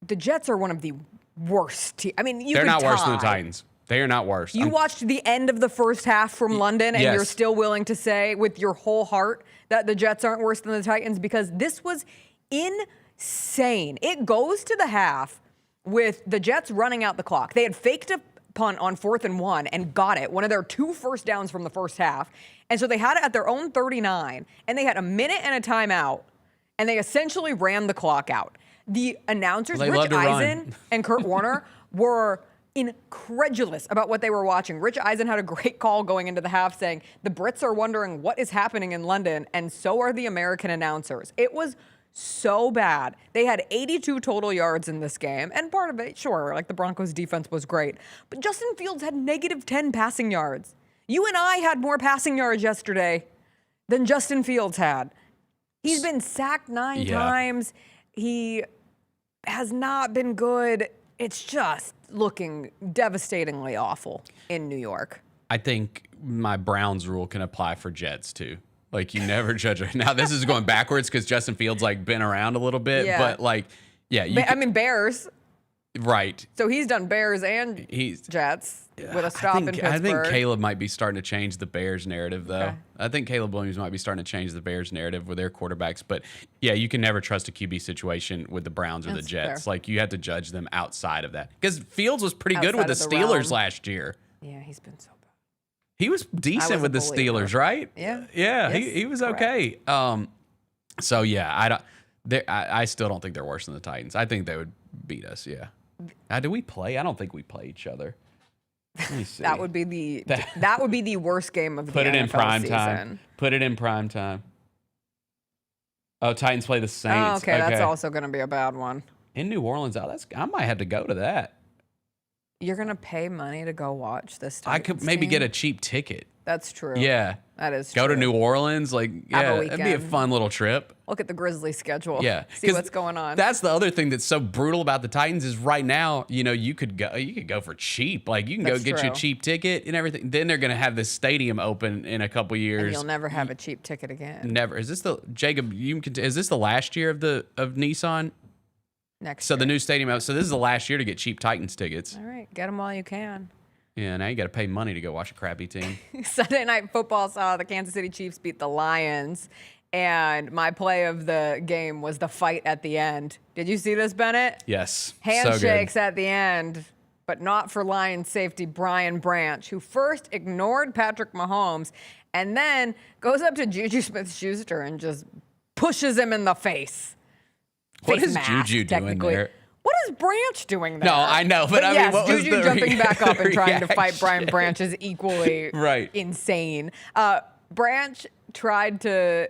The Jets are one of the worst teams. I mean, They're could not worse than the tie. Titans. They are not worse. You watched the end of the first half from London, and yes. you're still willing to say with your whole heart that the Jets aren't worse than the Titans, because this was insane. It goes to the half with the Jets running out the clock. They had faked a punt on 4th and 1 and got it, one of their 2 first downs from the first half. And so they had it at their own 39, and they had a minute and a timeout, and they essentially ran the clock out. The announcers, Well, they Rich love to Eisen run. and Kurt Warner, were incredulous about what they were watching. Rich Eisen had a great call going into the half saying, the Brits are wondering what is happening in London, and so are the American announcers. It was so bad. They had 82 total yards in this game, and part of it, sure, like the Broncos defense was great, but Justin Fields had -10 passing yards. You and I had more passing yards yesterday than Justin Fields had. He's been sacked 9 times. He has not been good. It's just looking devastatingly awful in New York. I think my Browns rule can apply for Jets too. Like, you never judge it. Now this is going backwards because Justin Fields like been around a little bit, Yeah. but like, yeah, I mean, Bears. right. So he's done Bears and Jets with a stop in Pittsburgh. I think Caleb might be starting to change the Bears narrative, though. Okay. I think Caleb Williams might be starting to change the Bears narrative with their quarterbacks. But yeah, you can never trust a QB situation with the Browns or That's the Jets. fair. Like, you have to judge them outside of that. Because Fields was pretty good Outside with the of the Steelers realm. last year. Yeah, he's been so bad. He was I decent was with a the believer. Steelers, right? Yeah. Yeah, Yes, he was correct. okay. So yeah, I still don't think they're worse than the Titans. I think they would beat us. Yeah. Do we play? I don't think we play each other. Let me see. That would be the worst game of the Put it in NFL prime season. time. Put it in prime time. Oh, Titans play the Oh, Saints. okay, that's also going to be a bad one. in New Orleans. Oh, I might have to go to that. You're going to pay money to go watch this I could maybe get a cheap ticket. That's true. Yeah. That is Go to true. New Orleans. Like, Have a yeah, that'd be a weekend. fun little trip. Look at the Grizzlies schedule. Yeah. See 'Cause what's going on. That's the other thing that's so brutal about the Titans is right now, you could go for cheap. Like, you can That's go get you a true. cheap ticket and everything. Then they're going to have this stadium open in a couple and years. you'll never have a cheap ticket again. Never. Is this is this the last year of Nissan? Next So the new stadium. So this is the last year to get cheap Titans tickets. All right, get them while you can. Yeah, now you got to pay money to go watch a crappy team. Sunday Night Football saw the Kansas City Chiefs beat the Lions, and my play of the game was the fight at the end. Did you see this, Bennett? Yes. Handshakes So at the end, but not for Lions safety Brian Branch, who first ignored Patrick Mahomes and then goes up to Juju Smith-Schuster and just pushes him in the face. What Face is mask, Juju doing technically. there? What is Branch doing there? No, I know, but I mean, yes, what was Juju the jumping back up and trying to fight reaction? Brian Branch is equally Right. insane. Branch tried to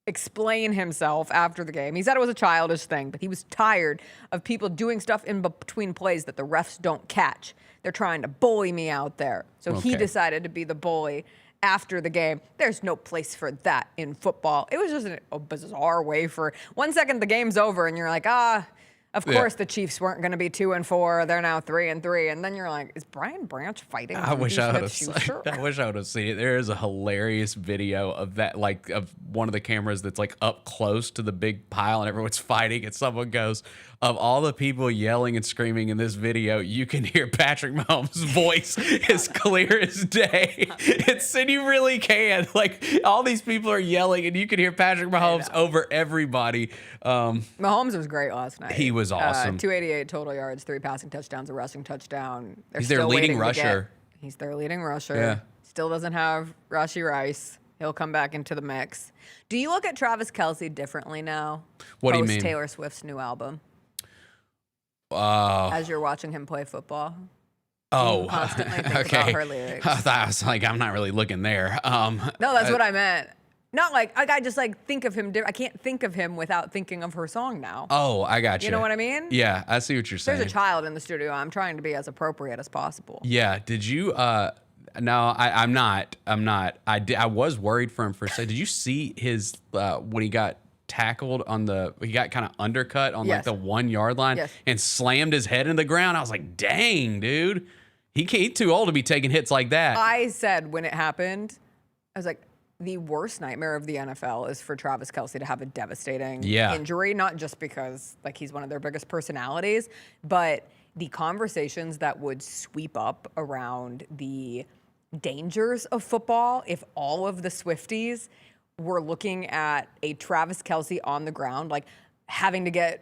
explain himself after the game. He said it was a childish thing, but he was tired of people doing stuff in between plays that the refs don't catch. They're trying to bully me out there. So he Okay. decided to be the bully after the game. There's no place for that in football. It was just a bizarre way for 1 second the game's over and you're like, of course the Chiefs weren't going to be 2-4. They're now 3-3. And then you're like, is Brian Branch fighting? I wish I would have. Smith-Schuster? I wish I would have seen it. There is a hilarious video of that, like of one of the cameras that's like up close to the big pile, and everyone's fighting. And someone goes, "Of all the people yelling and screaming in this video, you can hear Patrick Mahomes' voice as clear as day." And you really can. Like all these people are yelling, and you can hear Patrick Mahomes over everybody. Mahomes was great last night. He was awesome. 288 total yards, 3 passing touchdowns, a rushing touchdown. They're He's their still leading waiting to get- rusher. He's their leading rusher. Yeah. Still doesn't have Rashee Rice. He'll come back into the mix. Do you look at Travis Kelce differently now? What do you post mean? Taylor Swift's new album. Uh, As you're watching him play football. Oh, You constantly think okay. about her lyrics. I thought I was like, I'm not really looking there. No, that's what I meant. Not like I just like think of him. I can't think of him without thinking of her song now. Oh, I got you. You know what I mean? Yeah, I see what you're saying. There's a child in the studio. I'm trying to be as appropriate as possible. Yeah. Did you? No, I'm not. I was worried for him for a second. Did you see his when he got tackled on he got kind of undercut on like Yes. the 1 yard line Yes. and slammed his head in the ground? I was like, dang, dude. He's too old to be taking hits like that. I said when it happened, I was like, the worst nightmare of the NFL is for Travis Kelce to have a devastating injury, not just because like he's one of their biggest personalities, but the conversations that would sweep up around the dangers of football if all of the Swifties were looking at a Travis Kelce on the ground, like having to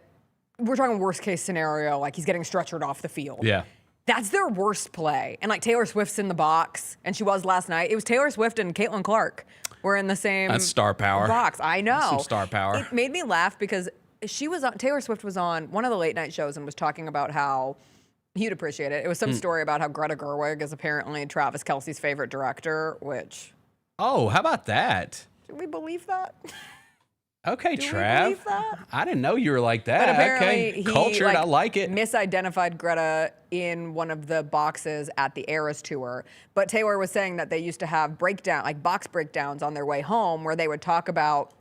we're talking worst case scenario, like he's getting stretchered off the field. Yeah. That's their worst play. And like Taylor Swift's in the box, and she was last night. It was Taylor Swift and Caitlin Clark were in the same That's star power. box. I know. Some star power. It made me laugh because Taylor Swift was on one of the late night shows and was talking about how you'd appreciate it. It was some story about how Greta Gerwig is apparently Travis Kelce's favorite director, which Oh, how about that? do we believe that? Okay, Do we Trav. believe that? I didn't know you were like that. But apparently Okay, he cultured. I like it. misidentified Greta in one of the boxes at the Eras tour. But Taylor was saying that they used to have box breakdowns on their way home where they would talk about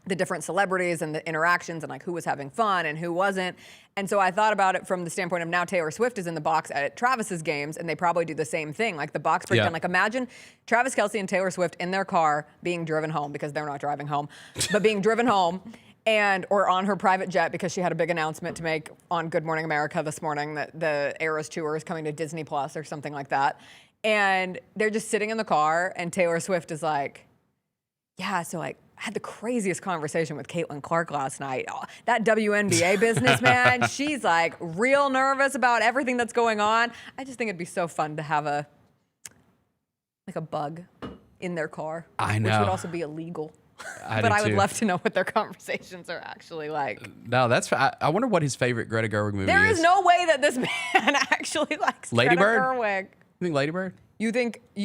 the different celebrities and the interactions and like who was having fun and who wasn't. And so I thought about it from the standpoint of now Taylor Swift is in the box at Travis's games and they probably do the same thing. Like the box breakdown, Yeah. like imagine Travis Kelce and Taylor Swift in their car being driven home because they're not driving home, but being driven home or on her private jet because she had a big announcement to make on Good Morning America this morning that the Eras tour is coming to Disney Plus or something like that. And they're just sitting in the car and Taylor Swift is like, yeah, so like I had the craziest conversation with Caitlin Clark last night. Oh, that WNBA business, man, she's like real nervous about everything that's going on. I just think it'd be so fun to have a bug in their car. I Which know. would also be illegal. I But do I would too. love to know what their conversations are actually like. No, I wonder what his favorite Greta Gerwig movie There is. is no way that this man actually likes Lady Greta Bird? Gerwig. You think Lady Bird? You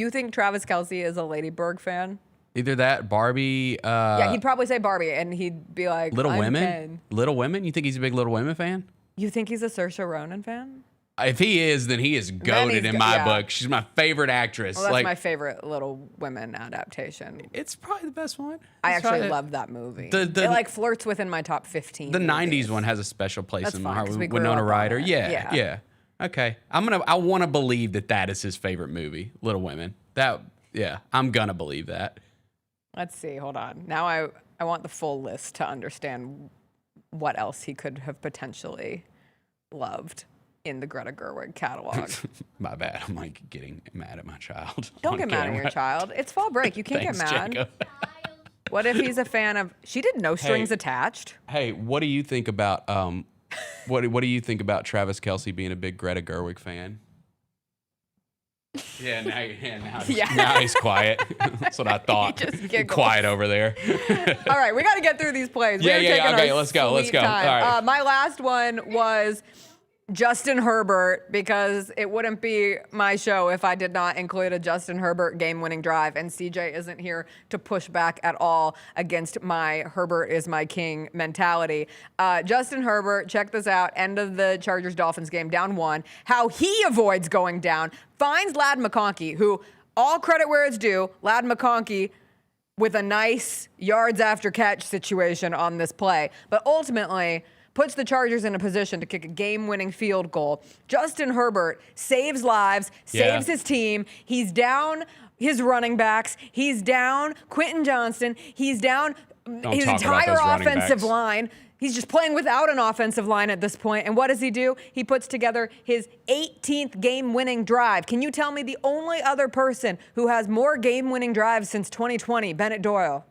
think Travis Kelce is a Lady Bird fan? Either that, Barbie. Yeah, he'd probably say Barbie, and he'd be like, Little I'm Women. 10. Little Women. You think he's a big Little Women fan? You think he's a Saoirse Ronan fan? If he is, then he is goated in my yeah. book. She's my favorite actress. Well, that's like, my favorite Little Women adaptation. It's probably the best one. I It's actually probably- love that movie. The- it like flirts within my top 15. The movies. 90s one has a special place That's in fine, my heart. 'cause we With grew Winona up on Ryder. it. Yeah, Yeah. yeah. Okay. I want to believe that is his favorite movie, Little Women. I'm gonna believe that. Let's see. Hold on. Now I want the full list to understand what else he could have potentially loved in the Greta Gerwig catalog. My bad. I'm like getting mad at my child. Don't on get mad at your camera. child. It's fall break. You can't Thanks, get mad. Jacob. What if he's a fan of? She did No Strings Attached. Hey, what do you think about what do you think about Travis Kelce being a big Greta Gerwig fan? Yeah, now he's quiet. That's what I thought. just giggles. Quiet over there. All right, we got to get through these plays. Yeah, We're taking okay, our let's go. sweet time. All right. My last one was Justin Herbert, because it wouldn't be my show if I did not include a Justin Herbert game-winning drive, and CJ isn't here to push back at all against my Herbert is my king mentality. Justin Herbert, check this out, end of the Chargers-Dolphins game, down 1. How he avoids going down, finds Ladd McConkey, who, all credit where it's due, Ladd McConkey with a nice yards after catch situation on this play, but ultimately puts the Chargers in a position to kick a game-winning field goal. Justin Herbert saves lives, saves his team. He's down his running backs. He's down Quentin Johnston. He's down his entire offensive line. He's just playing without an offensive line at this point. And what does he do? He puts together his 18th game-winning drive. Can you tell me the only other person who has more game-winning drives since 2020? Bennett Doyle.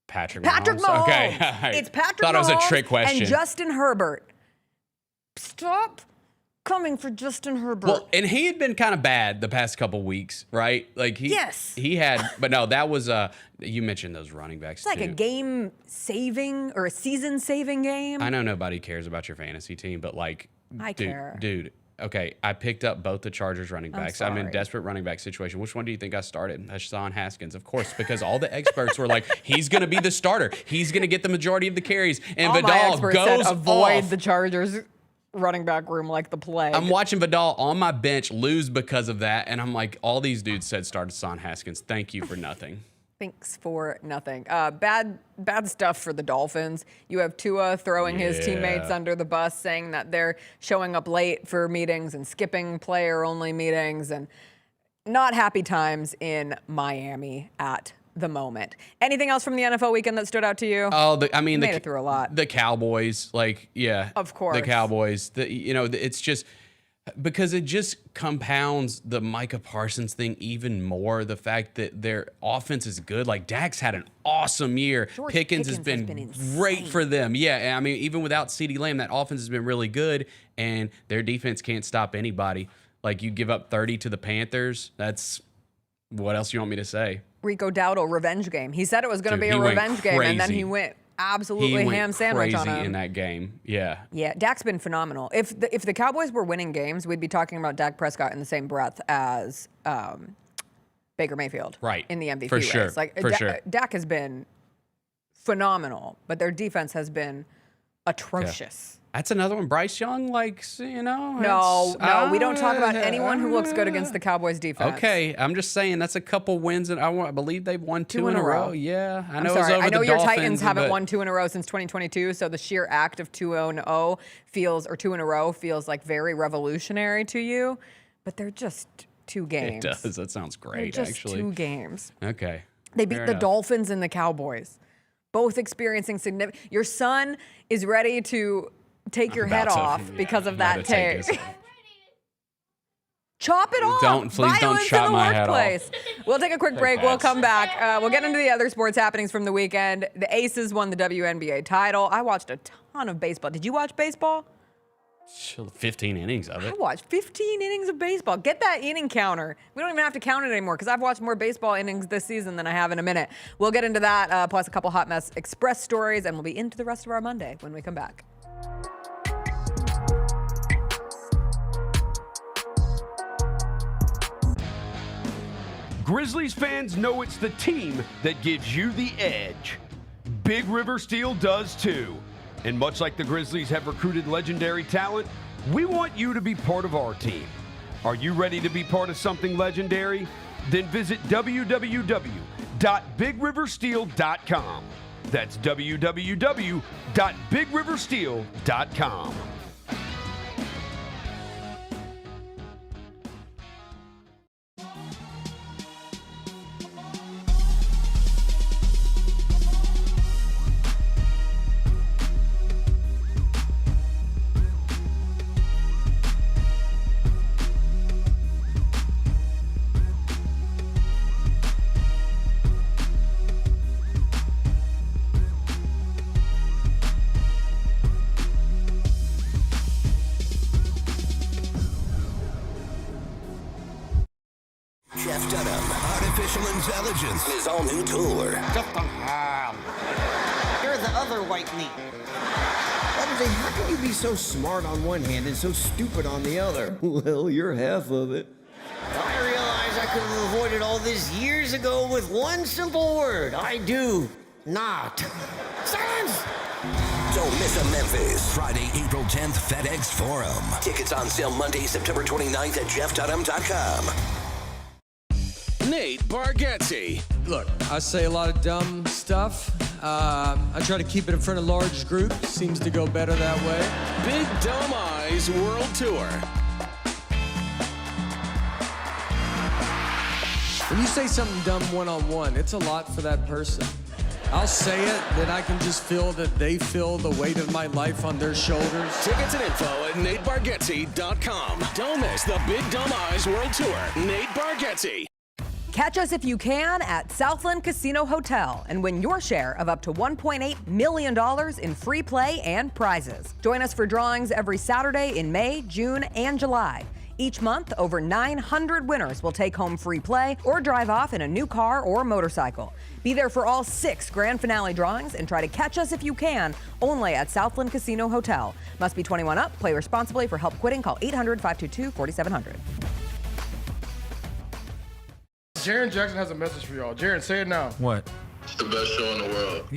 Patrick Mahomes. Okay. It's Patrick Mahomes. Thought it was a trick question. And Justin Herbert. Stop coming for Justin Herbert. Well, and he had been kind of bad the past couple weeks, right? Like he had, but no, that was you mentioned those running backs. It's like a game-saving or a season-saving game. I know nobody cares about your fantasy team, but like, I care. Dude. Okay, I picked up both the Chargers running backs. I'm in desperate running back situation. Which one do you think I started? Hassan Haskins, of course, because all the experts were like, he's going to be the starter. He's going to get the majority of the carries. And all Vidal goes said avoid off. the Chargers running back room like the plague. I'm watching Vidal on my bench lose because of that, and I'm like, all these dudes said start Hassan Haskins. Thank you for nothing. Thanks for nothing. Bad stuff for the Dolphins. You have Tua throwing his teammates under the bus, saying that they're showing up late for meetings and skipping player-only meetings, and not happy times in Miami at the moment. Anything else from the NFL weekend that stood out to you? Oh, made it through a lot. The Cowboys, of course. The Cowboys. It's just because it just compounds the Micah Parsons thing even more. The fact that their offense is good. Like, Dak's had an awesome year. George Pickens has been great for them. Yeah, I mean, even without CeeDee Lamb, that offense has been really good, and their defense can't stop anybody. Like, you give up 30 to the Panthers. That's what else you want me to say? Rico Dowdle revenge game. He said it was going to be a revenge game, and then he went absolutely ham sandwich on him in that game. Yeah. Yeah, Dak's been phenomenal. If the Cowboys were winning games, we'd be talking about Dak Prescott in the same breath as Baker Mayfield, in the MVP race. Sure. For sure. Dak has been phenomenal, but their defense has been atrocious. That's another one. Bryce Young, No, we don't talk about anyone who looks good against the Cowboys defense. Okay, I'm just saying that's a couple wins, and I believe they've won two in a row. Yeah, I know. I know your Titans haven't won 2 in a row since 2022, so the sheer act of 2-0 feels like very revolutionary to you, but they're just 2 games. It does. That sounds great. They're just actually, 2 games. Okay. They beat the Dolphins and the Cowboys, both experiencing significant. Your son is ready to take your head off because of that take. Chop it off. Please don't chop my head off. We'll take a quick break. We'll come back. We'll get into the other sports happenings from the weekend. The Aces won the WNBA title. I watched a ton of baseball. Did you watch baseball? 15 innings of it. I watched 15 innings of baseball. Get that inning counter. We don't even have to count it anymore because I've watched more baseball innings this season than I have in a minute. We'll get into that, plus a couple Hot Mess Express stories, and we'll be into the rest of our Monday when we come back. Grizzlies fans know it's the team that gives you the edge. Big River Steel does too. And much like the Grizzlies have recruited legendary talent, we want you to be part of our team. Are you ready to be part of something legendary? Then visit www.bigriversteel.com. That's www.bigriversteel.com. Jeff Dunham, Artificial Intelligence, and his all-new tour. You're the other white meat. Wednesday, how can you be so smart on one hand and so stupid on the other? Well, you're half of it. I realize I could have avoided all this years ago with one simple word. I do not. Silence! Don't miss a Memphis. Friday, April 10th, FedEx Forum. Tickets on sale Monday, September 29th at jeffdunham.com. Nate Bargatze. Look, I say a lot of dumb stuff. I try to keep it in front of large groups. Seems to go better that way. Big Dumb Eyes World Tour. When you say something dumb one-on-one, it's a lot for that person. I'll say it, then I can just feel that they feel the weight of my life on their shoulders. Tickets and info at NateBargatze.com. Don't miss the Big Dumb Eyes World Tour. Nate Bargatze. Catch us if you can at Southland Casino Hotel and win your share of up to $1.8 million in free play and prizes. Join us for drawings every Saturday in May, June, and July. Each month, over 900 winners will take home free play or drive off in a new car or motorcycle. Be there for all 6 grand finale drawings and try to catch us if you can, only at Southland Casino Hotel. Must be 21 up. Play responsibly. For help quitting, call 800-522-4700. Jaron Jackson has a message for y'all. Jaron, say it now. What? It's the best show in the world.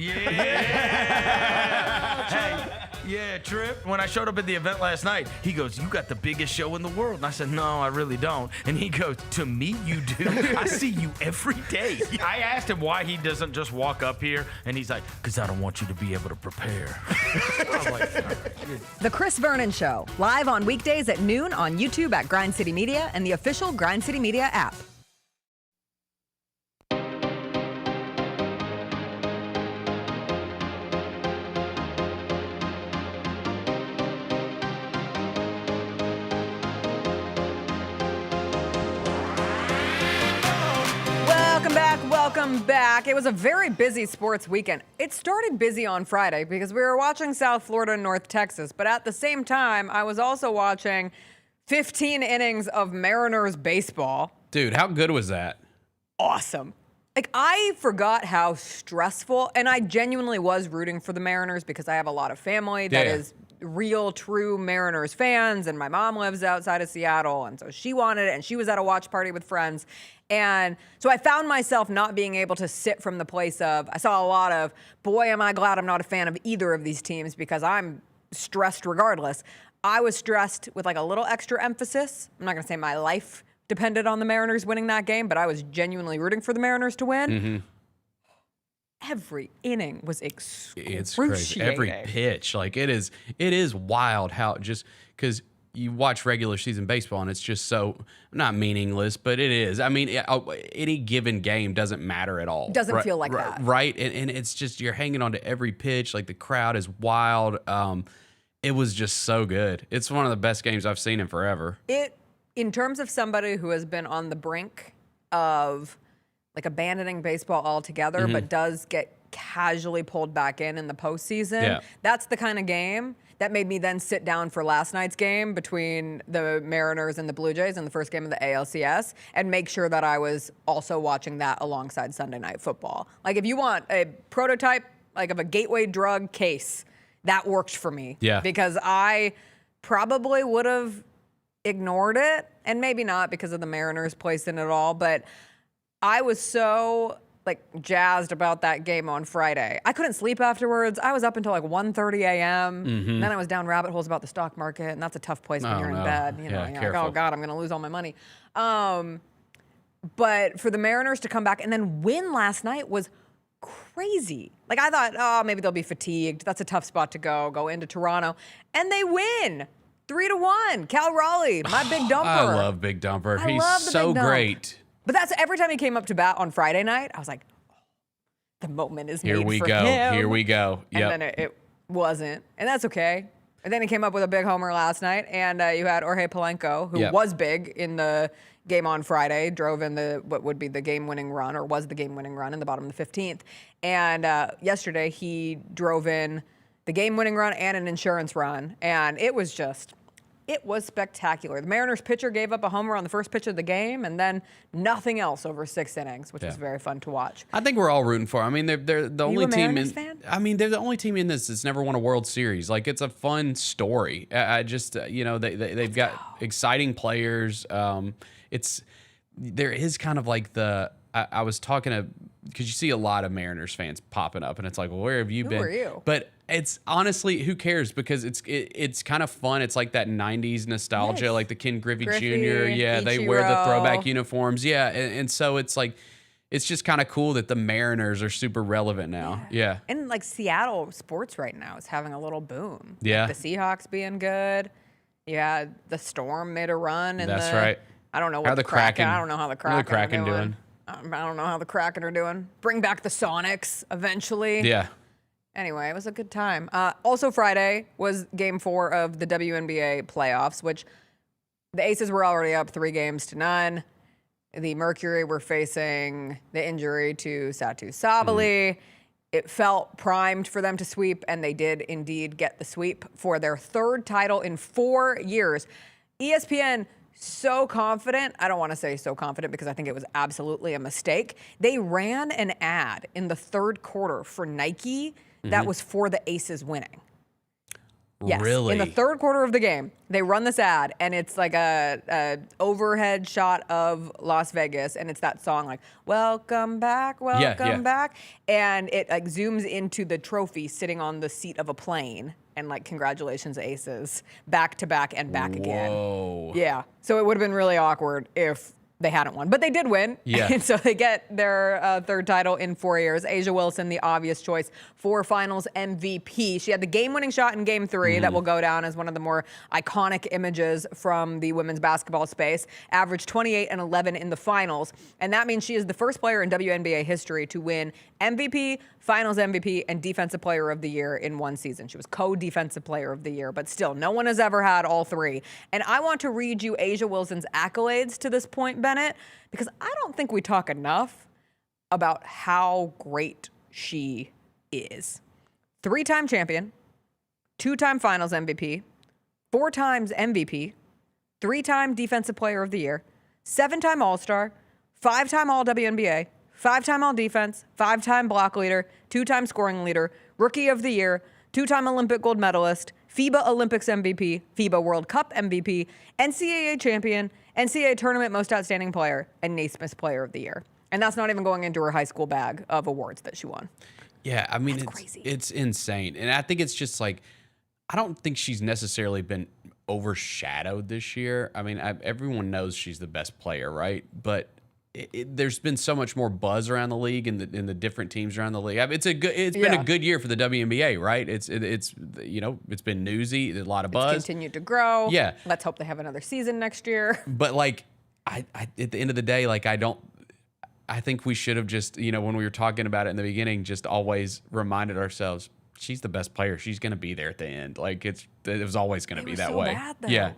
Yeah, Trip. When I showed up at the event last night, he goes, "You got the biggest show in the world." And I said, "No, I really don't." And he goes, "To me, you do. I see you every day." I asked him why he doesn't just walk up here, and he's like, "Because I don't want you to be able to prepare." I was like, all right. The Chris Vernon Show, live on weekdays at noon on YouTube at Grind City Media and the official Grind City Media app. Welcome back. It was a very busy sports weekend. It started busy on Friday because we were watching South Florida and North Texas, but at the same time, I was also watching 15 innings of Mariners baseball. Dude, how good was that? Awesome. Like, I forgot how stressful, and I genuinely was rooting for the Mariners because I have a lot of family that is real, true Mariners fans, and my mom lives outside of Seattle, and so she wanted it, and she was at a watch party with friends. And so I found myself not being able to sit from the place of, I saw a lot of, boy, am I glad I'm not a fan of either of these teams because I'm stressed regardless. I was stressed with like a little extra emphasis. I'm not going to say my life depended on the Mariners winning that game, but I was genuinely rooting for the Mariners to win. Mm-hmm. Every inning was excruciating. It's crazy. Every pitch, like it is wild how just because you watch regular season baseball and it's just so not meaningless, but it is. I mean, any given game doesn't matter at all. Doesn't feel like that, right? And it's just you're hanging on to every pitch. Like the crowd is wild. It was just so good. It's one of the best games I've seen in forever. In terms of somebody who has been on the brink of like abandoning baseball altogether, but does get casually pulled back in the postseason, that's the kind of game that made me then sit down for last night's game between the Mariners and the Blue Jays in the first game of the ALCS and make sure that I was also watching that alongside Sunday Night Football. Like if you want a prototype like of a gateway drug case, that worked for me. Yeah. Because I probably would have ignored it, and maybe not because of the Mariners' place in it all, but I was so jazzed about that game on Friday. I couldn't sleep afterwards. I was up until 1:30 a.m. Then I was down rabbit holes about the stock market, and that's a tough place when you're in bed. You know, you're like, oh God, I'm going to lose all my money. But for the Mariners to come back and then win last night was crazy. Like I thought, oh, maybe they'll be fatigued. That's a tough spot to go into Toronto, and they win 3-1. Cal Raleigh, my big dumper. I love Big Dumper. He's so great. But that's every time he came up to bat on Friday night, I was like, oh, the moment is made for him. Here we go. Yep. And then it wasn't. And that's okay. And then he came up with a big homer last night. And you had Jorge Polanco, who was big in the game on Friday, drove in what would be the game-winning run, or was the game-winning run in the bottom of the 15th. And yesterday he drove in the game-winning run and an insurance run. And it was just It was spectacular. The Mariners pitcher gave up a homer on the first pitch of the game, and then nothing else over 6 innings, which was very fun to watch. I think we're all rooting for 'em. I mean, they're the only team Mariners fan? I mean, they're the only team in this that's never won a World Series. Like, it's a fun story. I just, they've got exciting players. There is kind of like I was talking to, because you see a lot of Mariners fans popping up, and it's like, well, where have you been? Who are you? But it's honestly, who cares? Because it's kind of fun. It's like that 90s nostalgia, like the Ken Griffey Jr. Yeah, they wear the throwback uniforms. Yeah, and so it's like, it's just kind of cool that the Mariners are super relevant now. Yeah. And like Seattle sports right now is having a little boom. Yeah. Like the Seahawks being good. Yeah, the Storm made a run. And That's right. I don't know what How the Kraken. I don't know how the Kraken, How the Kraken are doing. doing? I don't know how the Kraken are doing. Bring back the Sonics eventually. Yeah. Anyway, it was a good time. Also Friday was game 4 of the WNBA playoffs, which the Aces were already up 3-0. The Mercury were facing the injury to Satu Sabali. It felt primed for them to sweep, and they did indeed get the sweep for their 3rd title in 4 years. ESPN, so confident. I don't want to say so confident because I think it was absolutely a mistake. They ran an ad in the 3rd quarter for Nike that was for the Aces winning. Yes. Really? In the 3rd quarter of the game, they run this ad, and it's like a overhead shot of Las Vegas, and it's that song like "Welcome back, welcome back," and it like zooms into the trophy sitting on the seat of a plane, and like congratulations Aces, back to back and back again. Whoa. Yeah. So it would have been really awkward if they hadn't won, but they did win. Yeah. And so they get their 3rd title in 4 years. Asia Wilson, the obvious choice for Finals MVP. She had the game-winning shot in Game 3 that will go down as one of the more iconic images from the women's basketball space. Averaged 28 and 11 in the finals, and that means she is the first player in WNBA history to win MVP, Finals MVP, and Defensive Player of the Year in one season. She was co-Defensive Player of the Year, but still, no one has ever had all 3. And I want to read you Asia Wilson's accolades to this point, Bennett, because I don't think we talk enough about how great she is. 3-time champion, 2-time Finals MVP, 4 times MVP, 3-time Defensive Player of the Year, 7-time All-Star, 5-time All-WNBA, 5-time All-Defense, 5-time block leader, 2-time scoring leader, Rookie of the Year, 2-time Olympic gold medalist, FIBA Olympics MVP, FIBA World Cup MVP, NCAA champion, NCAA Tournament Most Outstanding Player, and Naismith Player of the Year. And that's not even going into her high school bag of awards that she won. Yeah, I mean, it's insane. And I think it's just like, I don't think she's necessarily been overshadowed this year. I mean, everyone knows she's the best player, right? But there's been so much more buzz around the league and the different teams around the league. I mean, it's been a good year for the WNBA, right? It's been newsy, a lot of buzz. It's continued to grow. Yeah. Let's hope they have another season next year. But like, I at the end of the day, like I think we should have just, when we were talking about it in the beginning, just always reminded ourselves, she's the best player. She's going to be there at the end. Like it was always going to be that so way. Bad, though. Yeah.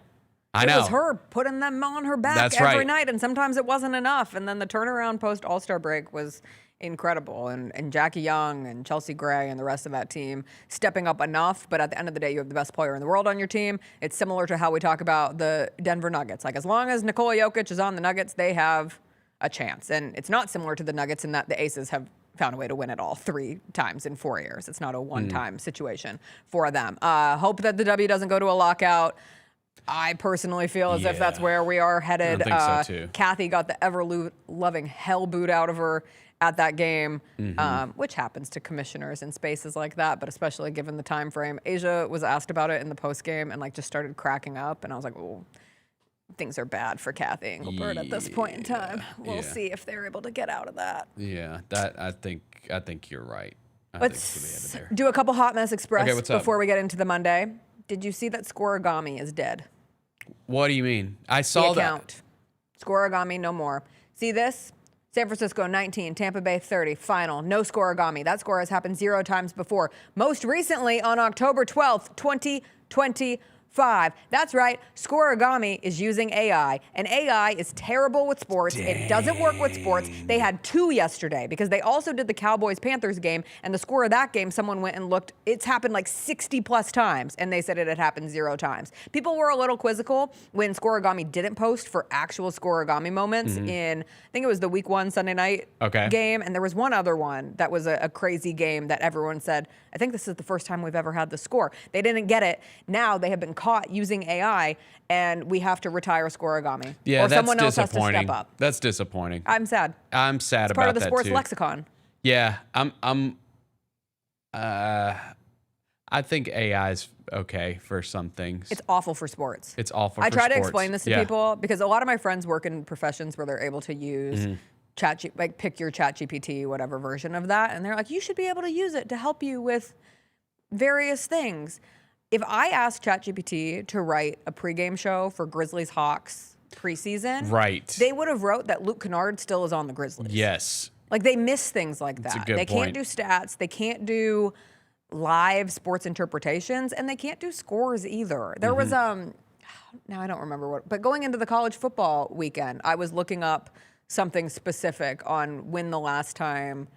I know. It was her putting them on her back every night, and sometimes it wasn't enough. And then the turnaround post All-Star break was incredible. And Jackie Young and Chelsea Gray and the rest of that team stepping up enough. But at the end of the day, you have the best player in the world on your team. It's similar to how we talk about the Denver Nuggets. Like, as long as Nikola Jokic is on the Nuggets, they have a chance. And it's not similar to the Nuggets in that the Aces have found a way to win it all 3 times in 4 years. It's not a one-time situation for them. Hope that the W doesn't go to a lockout. I personally feel as if that's where we are headed. I think so too. Kathy got the ever-loving hell boot out of her at that game, which happens to commissioners in spaces like that, but especially given the time frame. Asia was asked about it in the postgame and just started cracking up, and I was like, oh, things are bad for Kathy Engelbert at this point in time. We'll see if they're able to get out of that. Yeah, that I think you're right. Let's do a couple Hot Mess Express before we get into the Monday. Did you see that Scorigami is dead? What do you mean? I saw the account. Scorigami, no more. See this? San Francisco 19, Tampa Bay 30, final, no Scorigami. That score has happened 0 times before. Most recently on October 12th, 2020, 5. That's right. Scoregami is using AI, and AI is terrible with sports. It doesn't work with sports. They had 2 yesterday because they also did the Cowboys-Panthers game, and the score of that game, someone went and looked. It's happened like 60-plus times, and they said it had happened 0 times. People were a little quizzical when Scoregami didn't post for actual Scoregami moments in, I think it was the Week 1 Sunday night game, and there was one other one that was a crazy game that everyone said, I think this is the first time we've ever had the score. They didn't get it. Now they have been caught using AI, and we have to retire Scoregami. Yeah, or that's someone else has to disappointing. step up. That's disappointing. I'm sad. I'm sad It's about part of the that sports too. lexicon. Yeah, I think AI is okay for some things. It's awful for sports. It's awful I for try to sports. explain this to people because a lot of my friends work in professions where they're able to use pick your ChatGPT, whatever version of that, and they're like, you should be able to use it to help you with various things. If I asked ChatGPT to write a pregame show for Grizzlies Hawks preseason, Right. they would have wrote that Luke Kennard still is on the Grizzlies. Yes. Like they miss things like That's a that. good They point. can't do stats. They can't do live sports interpretations, and they can't do scores either. There was now I don't remember what, but going into the college football weekend, I was looking up something specific on when the last time,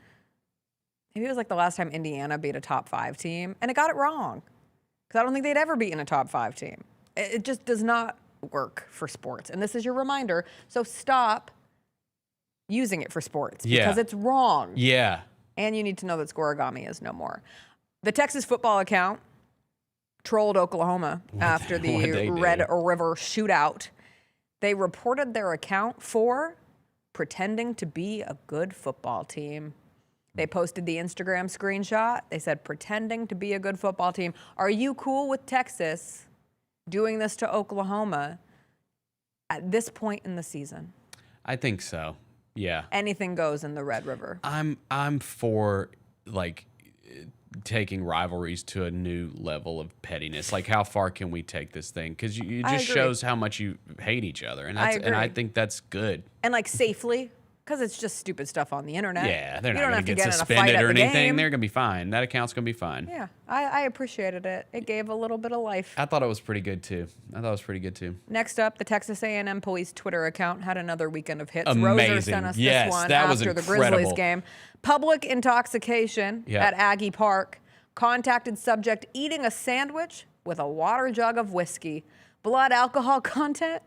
maybe it was like the last time Indiana beat a top 5 team, and it got it wrong because I don't think they'd ever beaten a top 5 team. It just does not work for sports, and this is your reminder. So stop using it for sports because it's wrong. Yeah. And you need to know that Scoregami is no more. The Texas football account trolled Oklahoma after the Red River shootout. They reported their account for pretending to be a good football team. They posted the Instagram screenshot. They said, pretending to be a good football team. Are you cool with Texas doing this to Oklahoma at this point in the season? I think so. Yeah. Anything goes in the Red River. I'm for like taking rivalries to a new level of pettiness. Like, how far can we take this thing? Because it just shows how much you hate each other, and I think that's good. And like safely, because it's just stupid stuff on the internet. Yeah, they're You not don't going have to to get get in a suspended fight or at the anything. game. They're going to be fine. That account's going to be fine. Yeah, I appreciated it. It gave a little bit of life. I thought it was pretty good too. Next up, the Texas A&M Police Twitter account had another weekend of hits. Amazing. Roser sent us Yes, this one that was after the incredible. Grizzlies game. Public intoxication at Aggie Park. Contacted subject eating a sandwich with a water jug of whiskey. Blood alcohol content,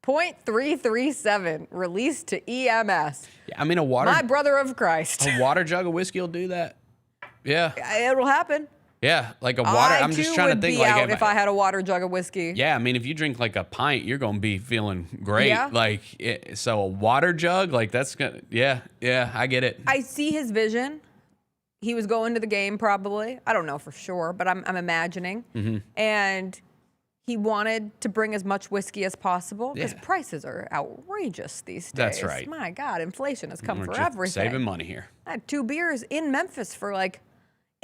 0.337. Released to EMS. Yeah, I mean, My brother of Christ. A water jug of whiskey will do that. Yeah. It'll happen. Yeah, like a water. I'm just too trying to would think be like out if I had a water jug of whiskey. Yeah, I mean, if you drink like a pint, you're gonna be feeling great. Yeah. Like, so a water jug, like that's gonna. Yeah, I get it. I see his vision. He was going to the game probably. I don't know for sure, but I'm imagining. And he wanted to bring as much whiskey as possible because prices are outrageous these days. That's right. My God, inflation has come We're for just everything. saving money here. I had 2 beers in Memphis for like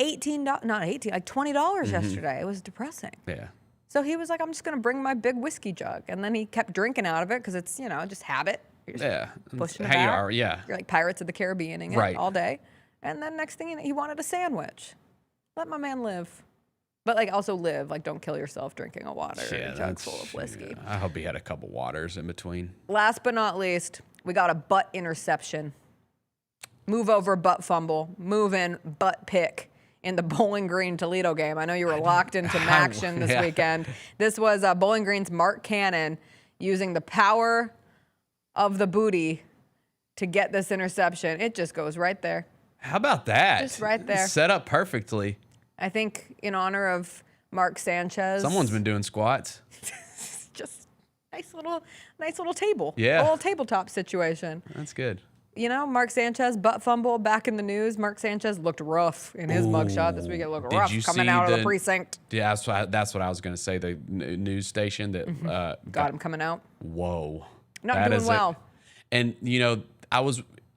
$20 yesterday. It was depressing. Yeah. So he was like, I'm just going to bring my big whiskey jug. And then he kept drinking out of it because it's, just habit. You're just pushing it How you back. are, yeah. You're like Pirates of the Caribbean-ing it Right. all day. And then next thing he wanted a sandwich. Let my man live. But like also live, like don't kill yourself drinking a water jug full of whiskey. Yeah, I hope he had a couple waters in between. Last but not least, we got a butt interception. Move over butt fumble. Move in butt pick in the Bowling Green Toledo game. I know you were locked into action this weekend. This was Bowling Green's Mark Cannon using the power of the booty to get this interception. It just goes right there. How about that? Just right there. Set up perfectly. I think in honor of Mark Sanchez. Someone's been doing squats. Just nice little table. Yeah. A little tabletop situation. That's good. Mark Sanchez, butt fumble back in the news. Mark Sanchez looked rough in his mugshot this week. It looked rough coming out of the precinct. Yeah, that's what I was going to say. The news station that got him coming out. Whoa. Not doing well. And,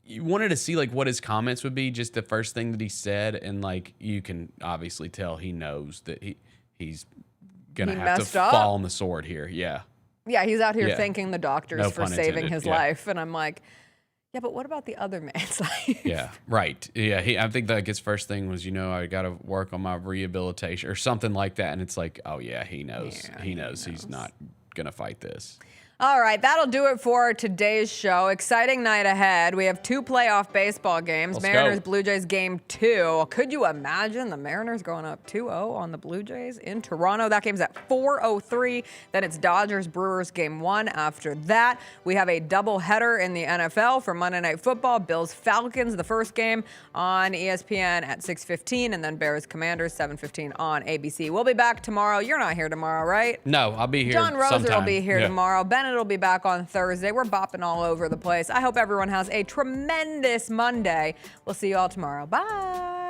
you wanted to see like what his comments would be, just the first thing that he said, and like you can obviously tell he knows that he's gonna have to fall on the sword here. Yeah. Yeah, he's out here Yeah. thanking the doctors No for pun saving intended. his Yeah. life, and I'm like, Yeah, but what about the other man's life? Yeah, right. Yeah, I think like his first thing was, I got to work on my rehabilitation or something like that. And it's like, oh yeah, he knows. Yeah, he knows he's not gonna fight this. All right, that'll do it for today's show. Exciting night ahead. We have 2 playoff baseball games. Let's Mariners, go. Blue Jays game 2. Could you imagine the Mariners going up 2-0 on the Blue Jays in Toronto? That game's at 4:03. Then it's Dodgers, Brewers game 1 after that. We have a doubleheader in the NFL for Monday Night Football. Bills, Falcons, the first game on ESPN at 6:15, and then Bears, Commanders, 7:15 on ABC. We'll be back tomorrow. You're not here tomorrow, right? No, I'll be here. John Roser sometime. will be here Yeah. tomorrow. Bennett will be back on Thursday. We're bopping all over the place. I hope everyone has a tremendous Monday. We'll see you all tomorrow. Bye.